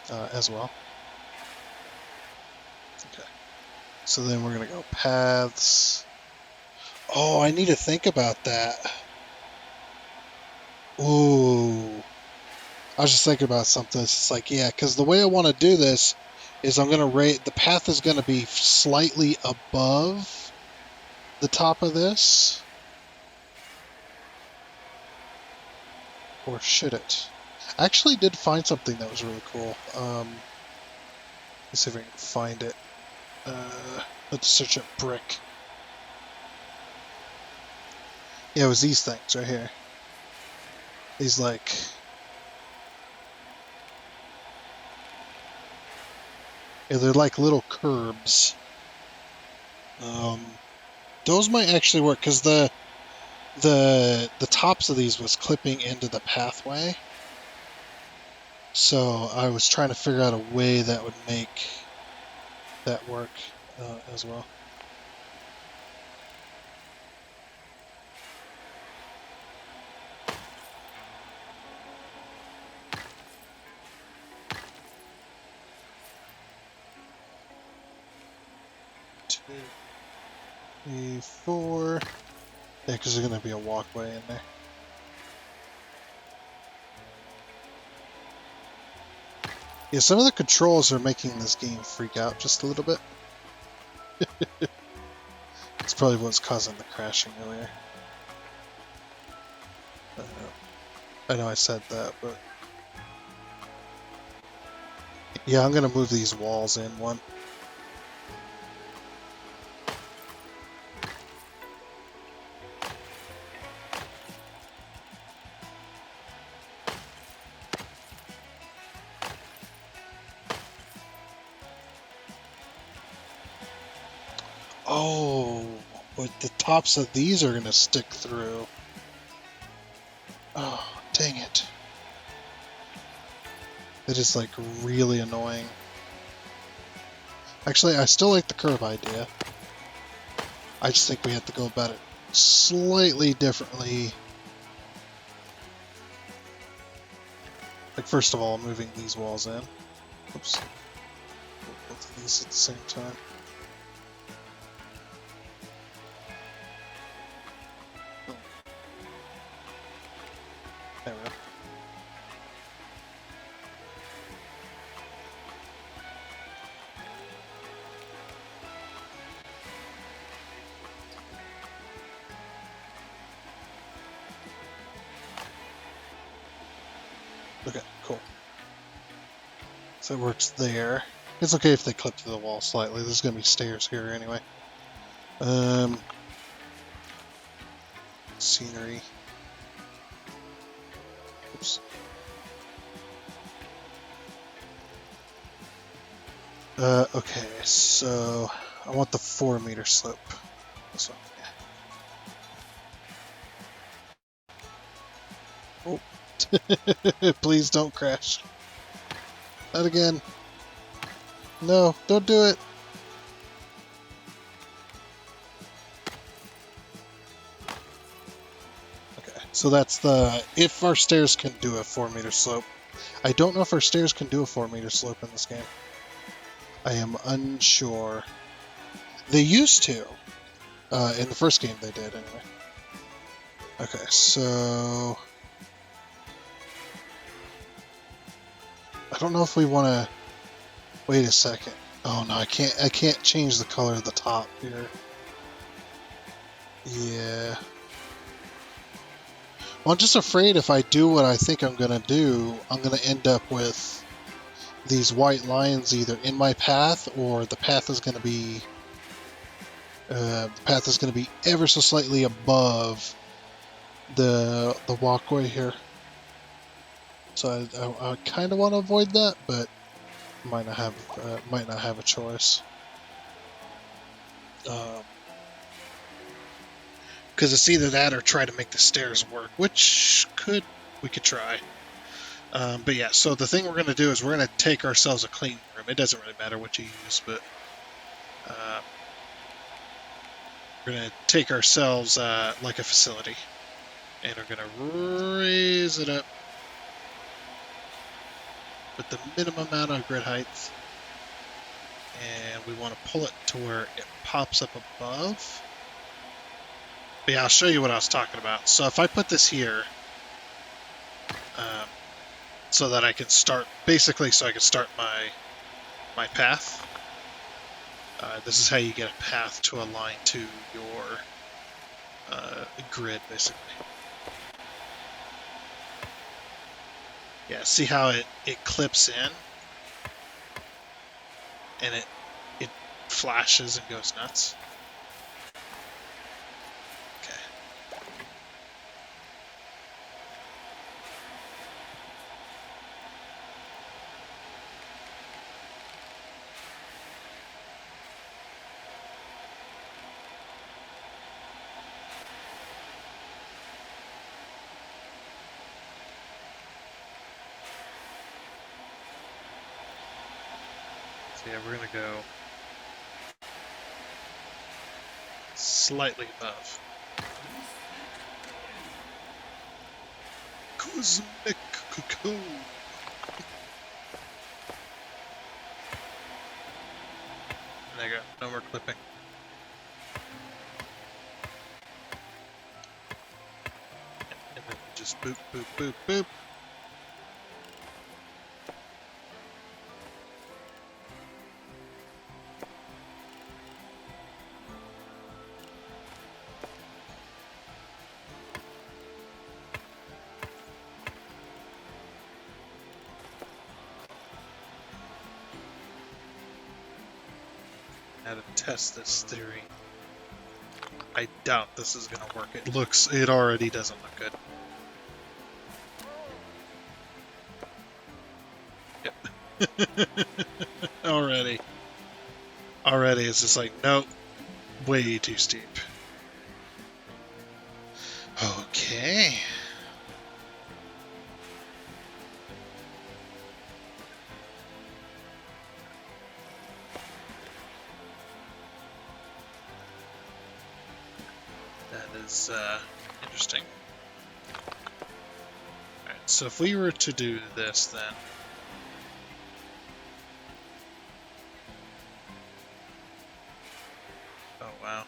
[SPEAKER 1] as well. Okay, so then we're going to go paths. Oh, I need to think about that. Ooh. I was just thinking about something. It's like, yeah, because the way I want to do this is I'm going to rate, the path is going to be slightly above the top of this. Or should it? I actually did find something that was really cool. Let's see if I can find it. Let's search up brick. Yeah, it was these things right here. These, like... yeah, they're like little curbs. Those might actually work, because the the tops of these was clipping into the pathway, so I was trying to figure out a way that would make that work as well. Two, three, four. Yeah, because there's going to be a walkway in there. Yeah, some of the controls are making this game freak out just a little bit. It's probably what's causing the crashing earlier. I know I said that, but... Yeah, I'm going to move these walls in one. Oh, but the tops of these are going to stick through. Oh, dang it. That is, like, really annoying. Actually, I still like the curve idea. I just think we have to go about it slightly differently. Like, first of all, moving these walls in. Oops. Both of these at the same time. There we go. Okay, cool. So it works there. It's okay if they clip to the wall slightly. There's going to be stairs here anyway. Scenery. Oops. Okay, so I want the 4-meter slope. This one, yeah. Oh. Please don't crash. Not again. No, don't do it. Okay, so that's the... If our stairs can do a 4-meter slope. I don't know if our stairs can do a 4-meter slope in this game. I am unsure. They used to. In the first game they did, anyway. Okay, so... I don't know if we want to... Wait a second. Oh no, I can't change the color of the top here. Yeah. Well, I'm just afraid if I do what I think I'm gonna do, I'm gonna end up with these white lines either in my path or the path is gonna be ever so slightly above the walkway here. So I kind of want to avoid that, but might not have a choice. Because it's either that or try to make the stairs work, which we could try. But yeah, so the thing we're going to do is we're going to take ourselves a clean room. It doesn't really matter what you use, but we're going to take ourselves like a facility, and we're going to raise it up with the minimum amount of grid height, and we want to pull it to where it pops up above. But yeah, I'll show you what I was talking about. So if I put this here, so that I can start, basically so I can start my path. This is how you get a path to align to your grid, basically. Yeah, see how it clips in? And it flashes and goes nuts. Okay. Yeah, we're gonna go slightly above. Cosmic cocoon. There you go. No more clipping. And then just boop, boop, boop, boop. Now to test this theory. I doubt this is gonna work. It already doesn't look good. Yep. Already it's just like, nope, way too steep. Okay. That is interesting. Alright, so if we were to do this then. Oh wow.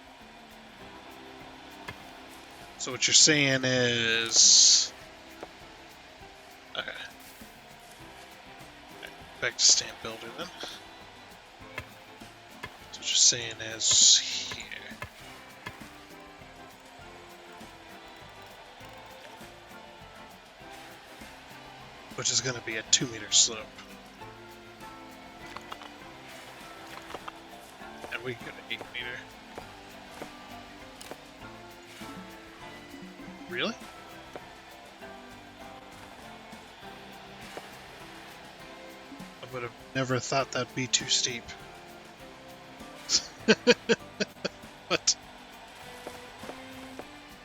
[SPEAKER 1] So what you're saying is... Okay. Back to stamp builder then. So what you're saying is here. Which is going to be a 2-meter slope. And we can go to 8-meter. Really? I would have never thought that'd be too steep. What?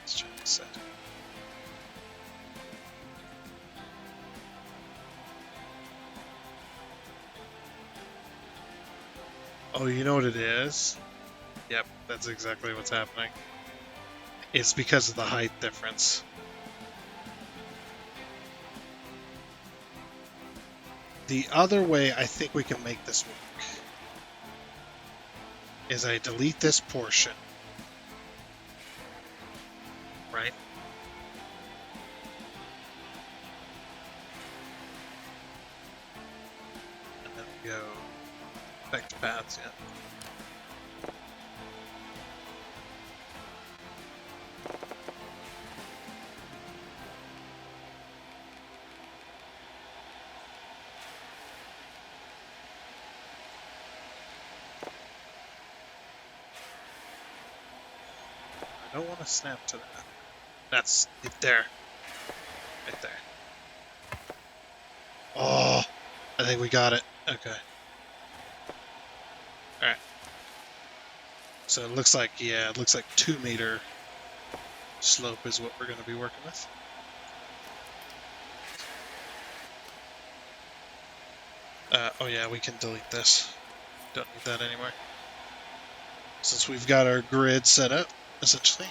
[SPEAKER 1] Let's try this out. Oh, you know what it is? Yep, that's exactly what's happening. It's because of the height difference. The other way I think we can make this work is I delete this portion, right? And then we go back to paths, yeah. I don't want to snap to that. That's it there. Right there. Oh, I think we got it. Okay. Alright. So it looks like, yeah, it looks like 2-meter slope is what we're going to be working with. Oh yeah, we can delete this. Don't need that anymore. Since we've got our grid set up, essentially.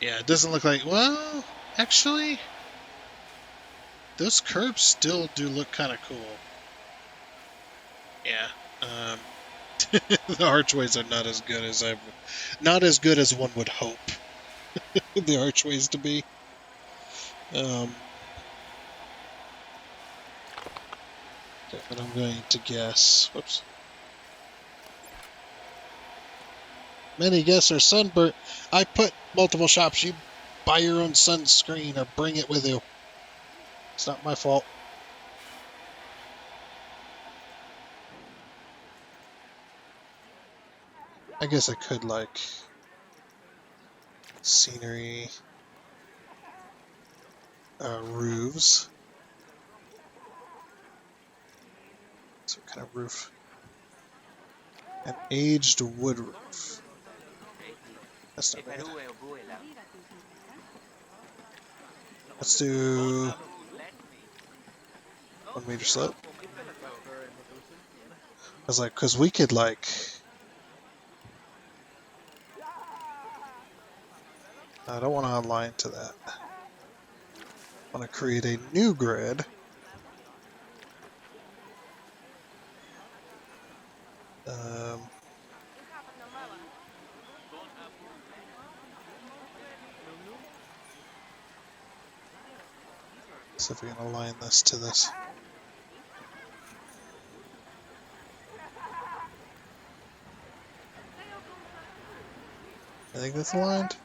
[SPEAKER 1] Yeah, it doesn't look like... Well, actually... Those curbs still do look kind of cool. Yeah. The archways are not as good as not as good as one would hope the archways to be. Okay, but I'm going to guess. Whoops. Many guests are sunburnt. I put multiple shops. You buy your own sunscreen or bring it with you. It's not my fault. I guess I could, like, scenery, roofs. So what kind of roof? An aged wood roof. That's not bad. Let's do 1-meter slope. was like, because we could like, I don't want to align to that. I want to create a new grid. See if we can align this to this. I think that's aligned.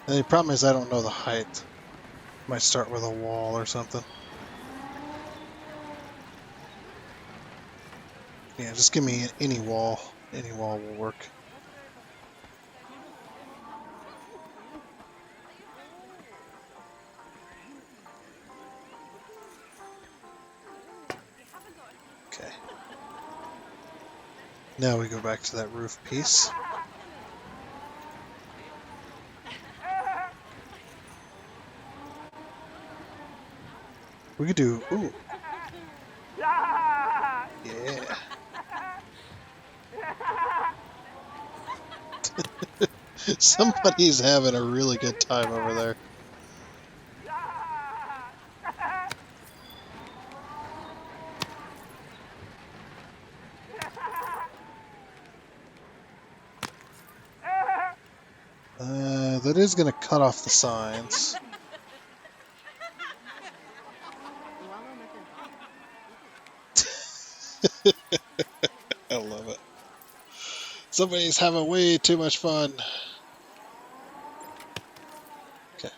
[SPEAKER 1] And the problem is I don't know the height. Might start with a wall or something. Yeah, just give me any wall. Any wall will work. Okay. Now we go back to that roof piece. We could do, ooh. Yeah. Somebody's having a really good time over there. That is going to cut off the signs. I love it. Somebody's having way too much fun. Okay.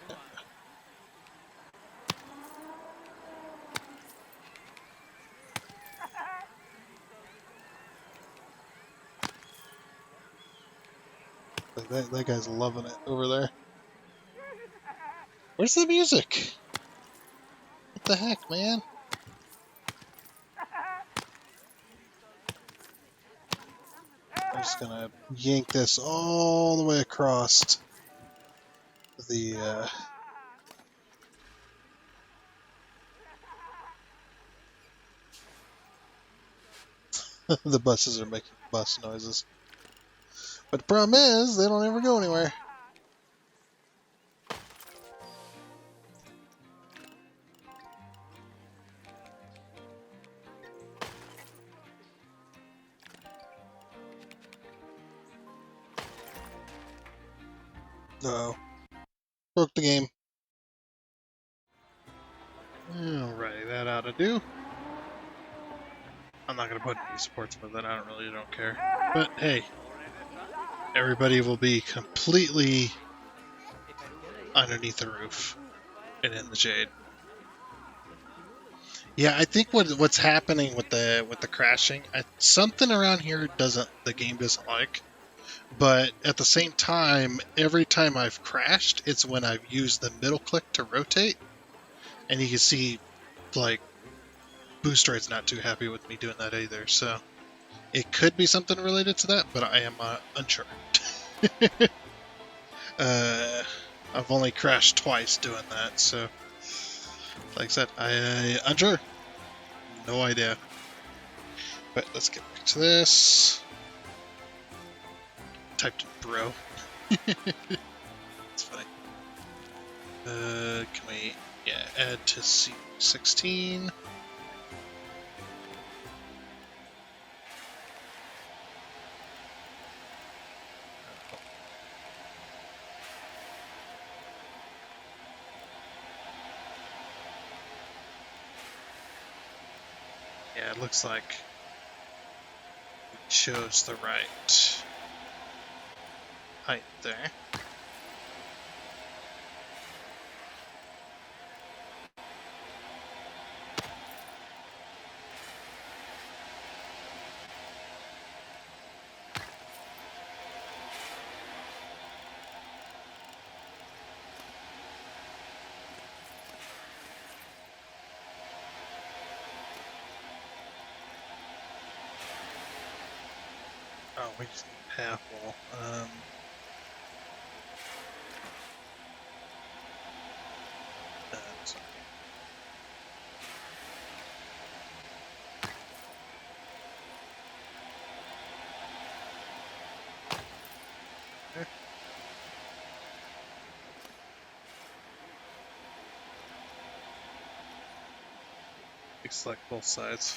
[SPEAKER 1] That guy's loving it over there. Where's the music? What the heck, man? I'm just gonna yank this all the way across the the buses are making bus noises. But the problem is, they don't ever go anywhere. Uh-oh. Broke the game. Alrighty, that ought to do. I'm not going to put any supports with it. I don't care. But hey, everybody will be completely underneath the roof and in the shade. Yeah, I think what's happening with the crashing, something around here the game doesn't like. But at the same time, every time I've crashed, it's when I've used the middle click to rotate, and you can see like Boosteroid's not too happy with me doing that either. So it could be something related to that, but I am unsure. I've only crashed twice doing that, so like I said, I unsure. No idea. But let's get back to this. Typed in bro. It's funny. Can we add to C16? Yeah, it looks like we chose the right height there. Oh, we just need half wall. Sorry. Okay. Select both sides.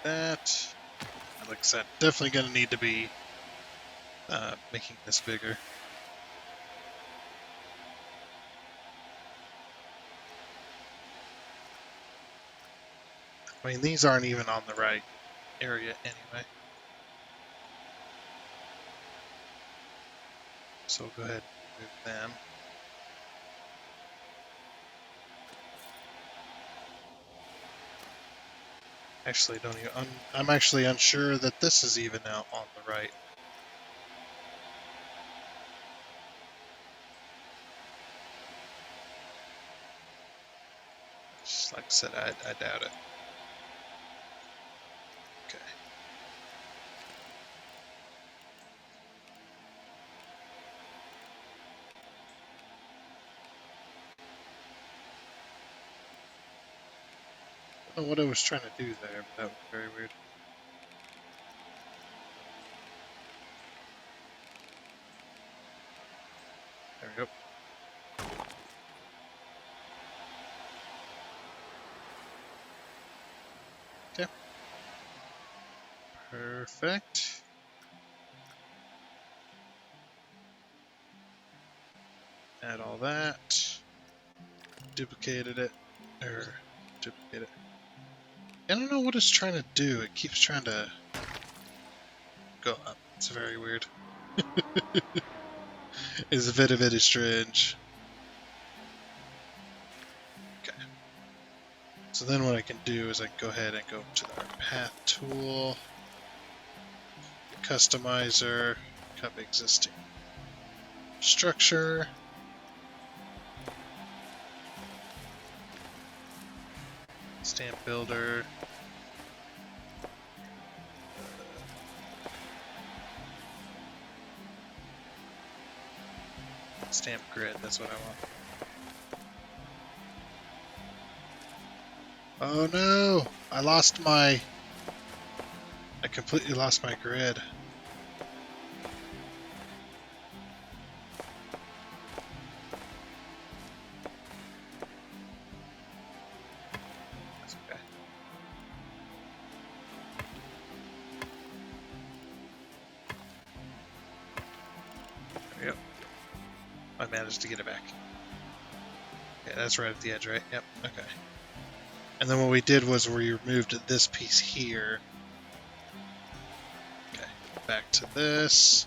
[SPEAKER 1] That, and like I said, definitely going to need to be making this bigger. I mean, these aren't even on the right area anyway. So we'll go ahead and move them. Actually, don't even. I'm actually unsure that this is even out on the right. Just like I said, I doubt it. Okay. I don't know what I was trying to do there, but that was very weird. There we go. Okay. Perfect. Add all that. Duplicated it. Or duplicate it. I don't know what it's trying to do. It keeps trying to go up. It's very weird. It's very strange. Okay. So then what I can do is I can go ahead and go to our path tool, customizer, copy existing structure, stamp builder, stamp grid, that's what I want. Oh no! I completely lost my grid. That's okay. There we go. I managed to get it back. Okay, that's right at the edge, right? Yep, okay. And then what we did was we removed this piece here. Okay, back to this.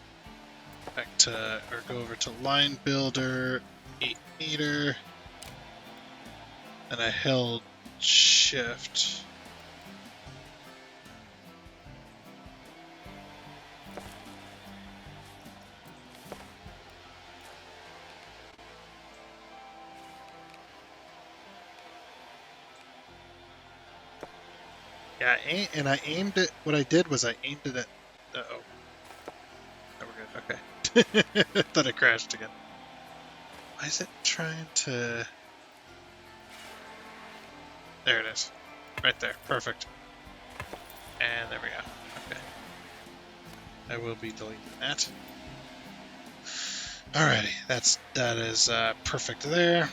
[SPEAKER 1] Back to, or go over to line builder, 8 meter. And I held shift. Yeah, and I aimed it. What I did was I aimed it at. Uh-oh. Oh, we're good. Okay. I thought it crashed again. Why is it trying to. There it is. Right there. Perfect. And there we go. Okay. I will be deleting that. Alrighty. That is perfect there.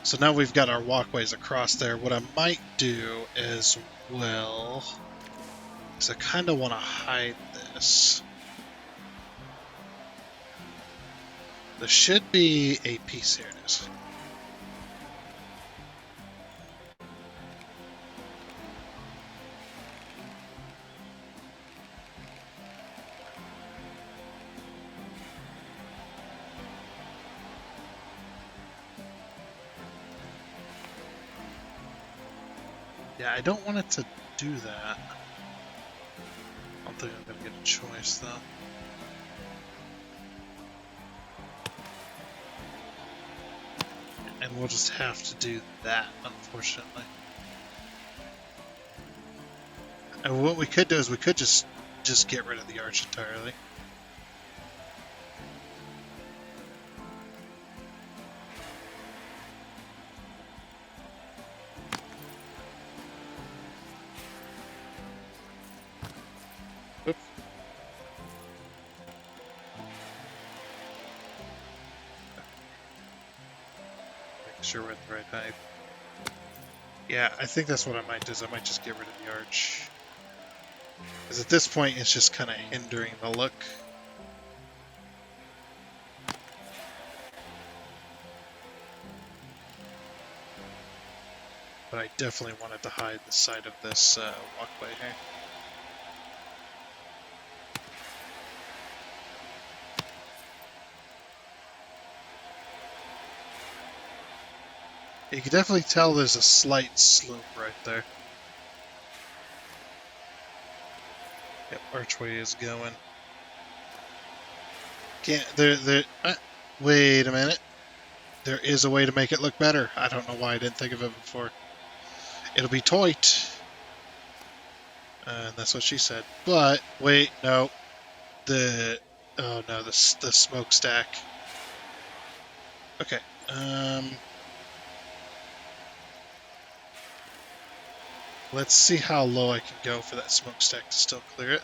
[SPEAKER 1] So now we've got our walkways across there. What I might do as well is I kind of want to hide this. There should be a piece here. It is. Yeah, I don't want it to do that. I don't think I'm going to get a choice, though. And we'll just have to do that, unfortunately. And what we could do is we could just get rid of the arch entirely. Oops. Making sure we're at the right height. Yeah, I think that's what I might do, is I might just get rid of the arch. Because at this point, it's just kind of hindering the look. But I definitely wanted to hide the side of this walkway here. You can definitely tell there's a slight slope right there. Yep, archway is going. Can't there? Wait a minute. There is a way to make it look better. I don't know why I didn't think of it before. It'll be tight. And that's what she said. But wait, no. Oh no, the smokestack. Okay. Let's see how low I can go for that smokestack to still clear it.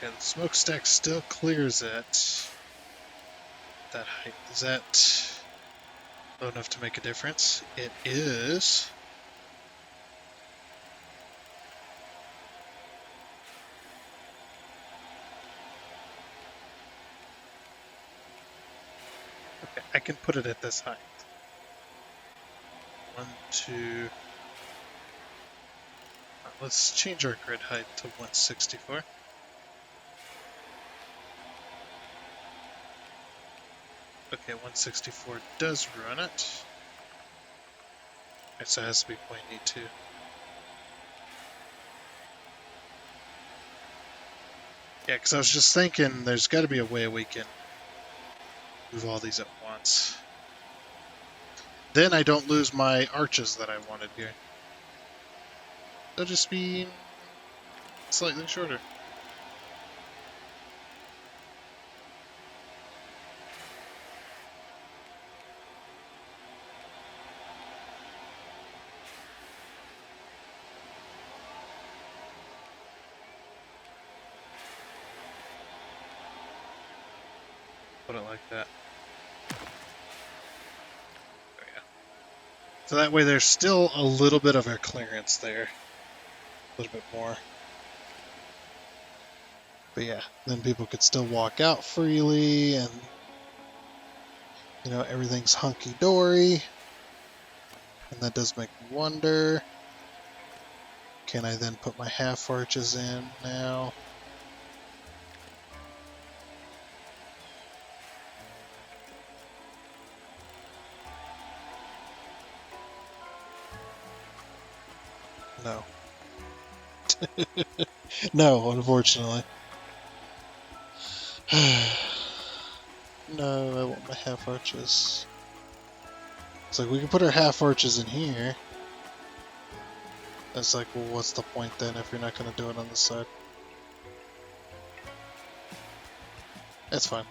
[SPEAKER 1] Okay, the smokestack still clears it. That height, is that low enough to make a difference? It is. Okay, I can put it at this height. 1, 2. Let's change our grid height to 164. Okay, 164 does ruin it. So it has to be 0.82. Yeah, because I was just thinking there's got to be a way we can move all these at once. Then I don't lose my arches that I wanted here. They'll just be slightly shorter. Put it like that. There we go. So that way there's still a little bit of a clearance there. A little bit more. But yeah, then people could still walk out freely and, you know, everything's hunky-dory. And that does make me wonder, can I then put my half arches in now? No. No, unfortunately. No, I want my half arches. It's like, we can put our half arches in here. It's like, well, what's the point then if you're not going to do it on this side? It's fine.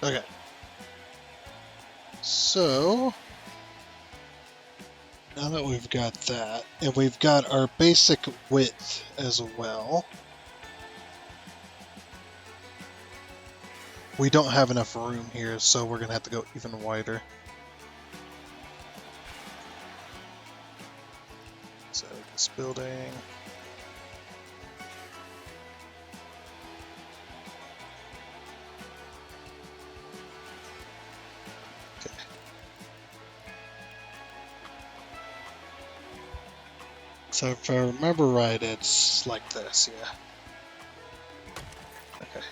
[SPEAKER 1] Okay. So, now that we've got that, and we've got our basic width as well, we don't have enough room here, so we're going to have to go even wider. So, this building... Okay. So if I remember right, it's like this, yeah. Okay.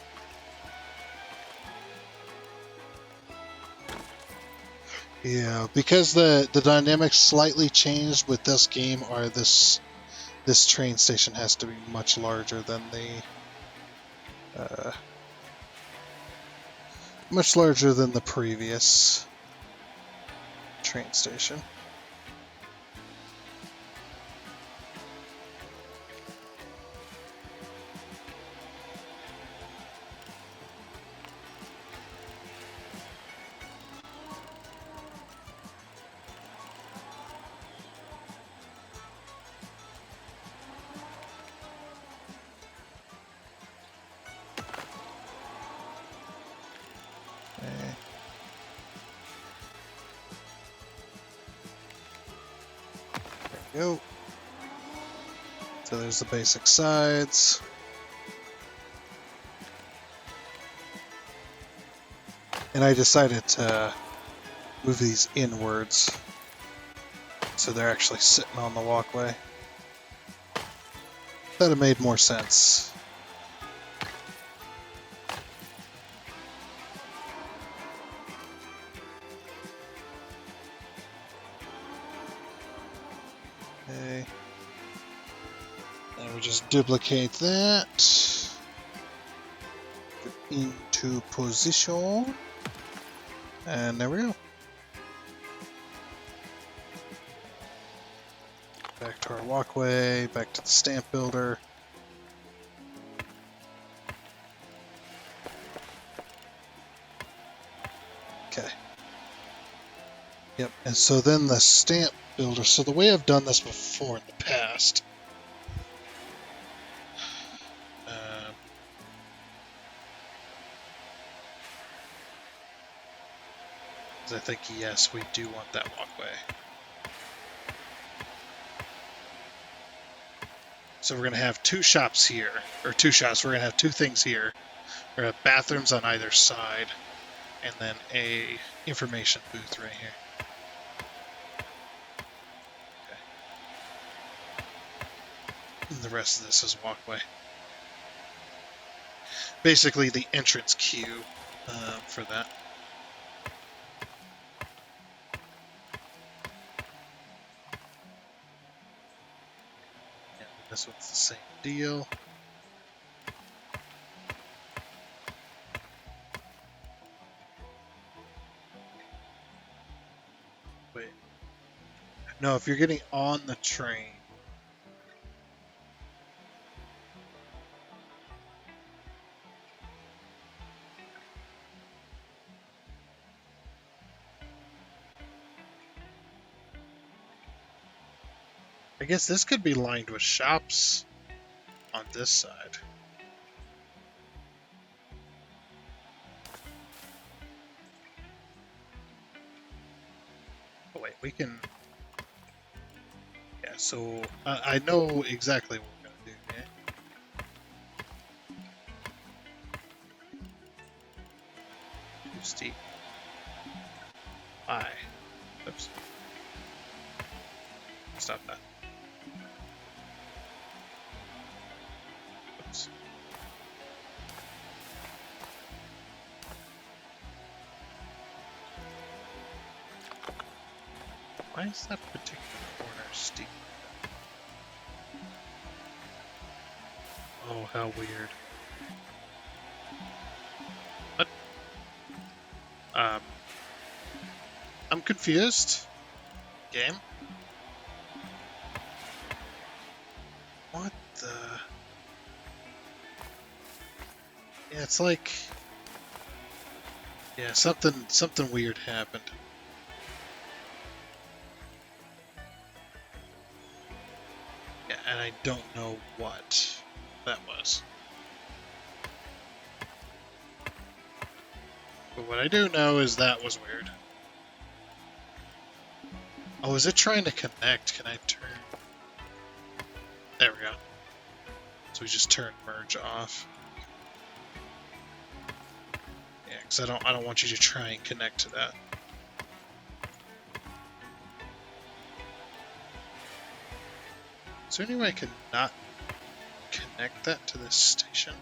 [SPEAKER 1] Yeah, because the dynamics slightly changed with this game, or this this train station has to be much larger than the previous train station. Okay. There we go. So there's the basic sides. And I decided to move these inwards so they're actually sitting on the walkway. That'd have made more sense. Okay. And we just duplicate that. Get into position. And there we go. Back to our walkway, back to the stamp builder. Okay. Yep, and so then the stamp builder. So the way I've done this before in the past. I think, yes, we do want that walkway. So we're going to have two shops here, or two shops. We're going to have two things here. We're going to have bathrooms on either side, and then a information booth right here. Okay. And the rest of this is walkway. Basically the entrance queue for that. This one's the same deal. Wait. No, if you're getting on the train. I guess this could be lined with shops on this side. Oh wait, we can... Yeah, so I know exactly what we're going to do, yeah? Too steep. Why? Oops. Stop that. Oops. Why is that particular corner steep? Oh, how weird. What? I'm confused. Game? What the... Yeah, it's like... Yeah, something weird happened. Yeah, and I don't know what that was. But what I do know is that was weird. Oh, is it trying to connect? Can I turn... There we go. So we just turn merge off. Yeah, because I don't want you to try and connect to that. Is there any way I can not connect that to this station?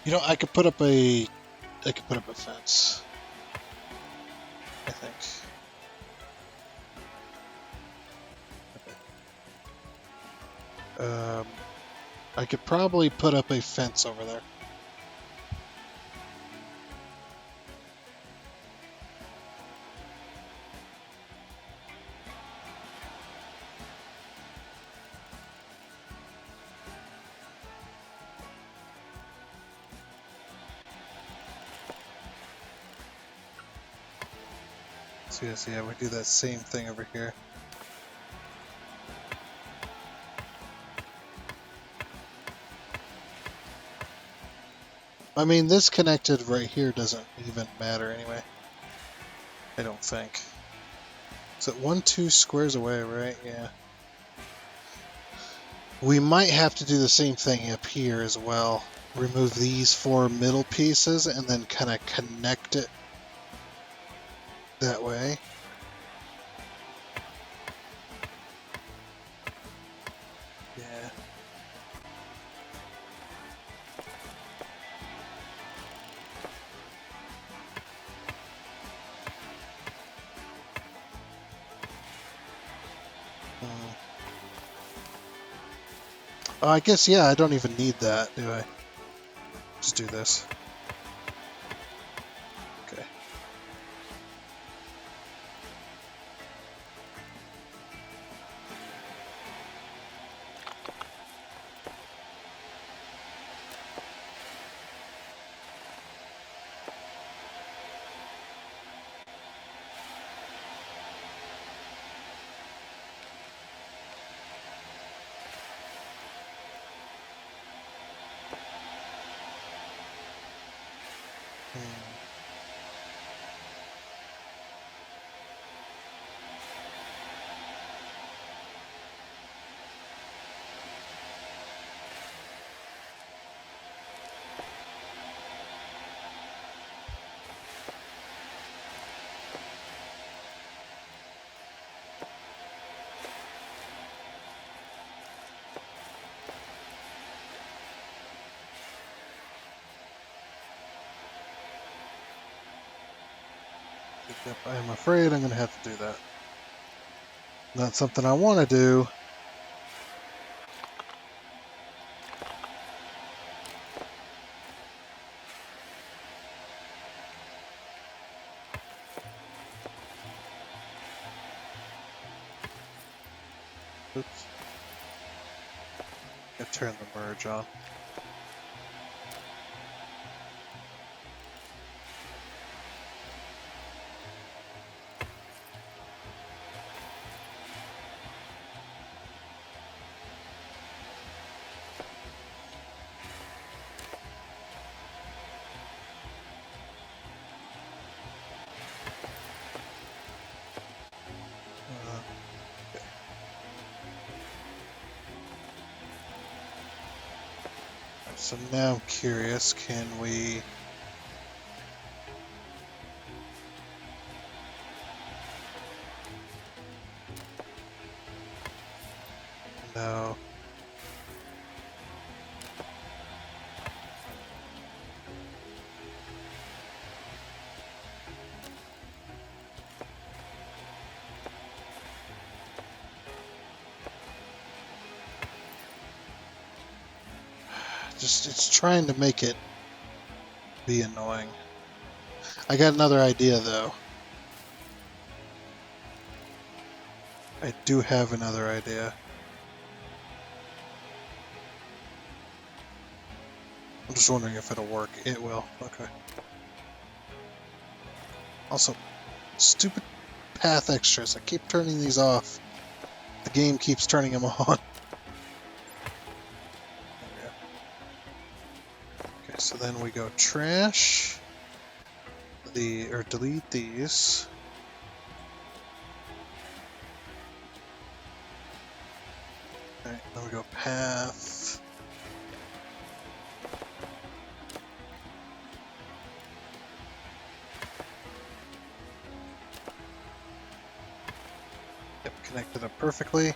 [SPEAKER 1] You know, I could put up a fence. I think. I could probably put up a fence over there. So yes, yeah, we do that same thing over here. I mean, this connected right here doesn't even matter anyway. I don't think. Is it 1-2 squares away, right? Yeah. We might have to do the same thing up here as well. Remove these 4 middle pieces and then kind of connect it that way. Yeah. Oh, I guess, yeah, I don't even need that, do I? Just do this. Okay. Yep, I am afraid I'm going to have to do that. Not something I want to do. Oops. I turn the merge on. So now I'm curious, can we... No. Just, it's trying to make it be annoying. I got another idea, though. I do have another idea. I'm just wondering if it'll work. It will. Okay. Also, stupid path extras. I keep turning these off. The game keeps turning them on. Okay, so then we go trash. Or delete these. Alright, then we go path. Yep, connected up perfectly.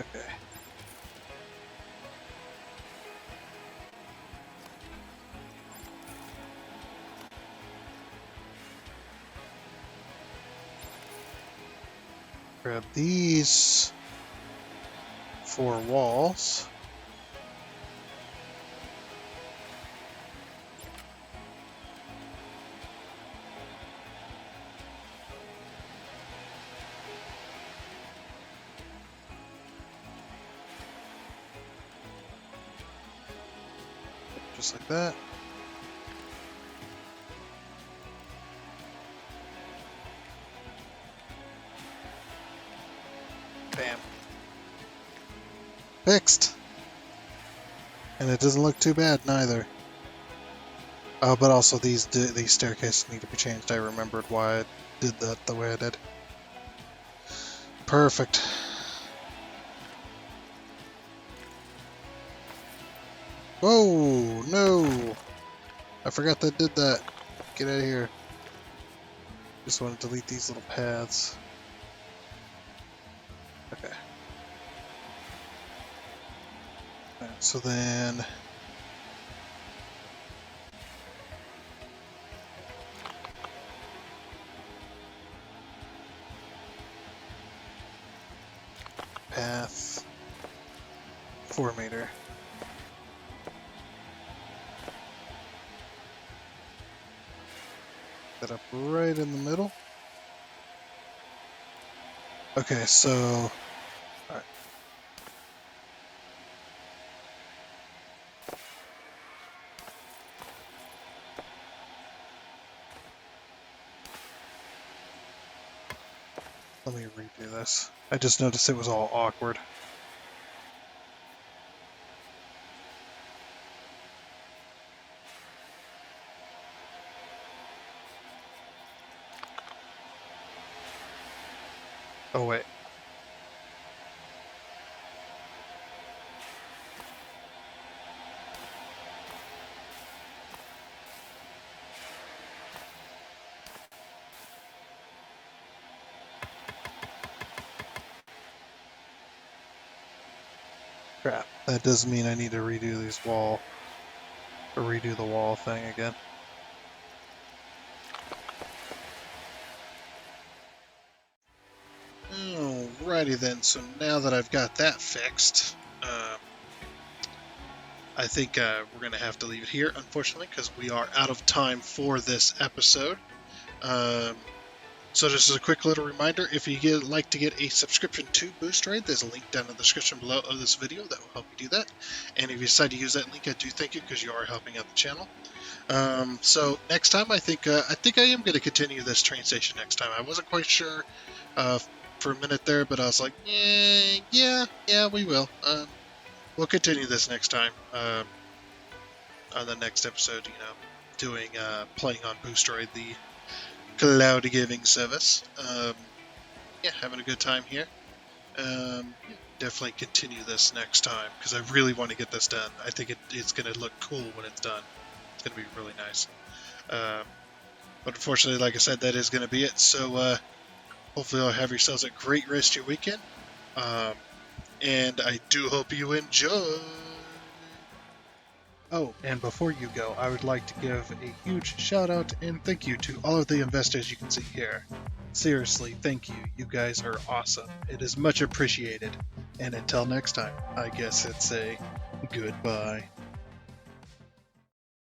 [SPEAKER 1] Okay. grab these 4 walls. Just like that. Bam. Fixed. And it doesn't look too bad neither. But also these staircases need to be changed. I remembered why I did that the way I did. Perfect. Whoa, no! I forgot that I did that. Get out of here. Just want to delete these little paths. Okay. Alright, so then... path 4 meter. That up right in the middle. Okay, so all right. Let me redo this. I just noticed it was all awkward. Oh wait. Crap. That does mean I need to redo these wall, or redo the wall thing again. Alrighty then, so now that I've got that fixed, I think we're going to have to leave it here, unfortunately, because we are out of time for this episode. So just as a quick little reminder, if you like to get a subscription to Boosteroid, there's a link down in the description below of this video that will help you do that. And if you decide to use that link, I do thank you because you are helping out the channel. So next time, I think I am going to continue this train station next time. I wasn't quite sure for a minute there, but I was like, yeah, we will. We'll continue this next time on the next episode. Doing playing on Boosteroid, the cloud gaming service. Yeah, having a good time here. Definitely continue this next time because I really want to get this done. I think it's going to look cool when it's done. It's going to be really nice. But unfortunately, like I said, that is going to be it. So hopefully you'll have yourselves a great rest of your weekend. And I do hope you enjoy. Oh, and before you go, I would like to give a huge shout out and thank you to all of the investors you can see here. Seriously, thank you. You guys are awesome. It is much appreciated. And until next time, I guess it's a goodbye.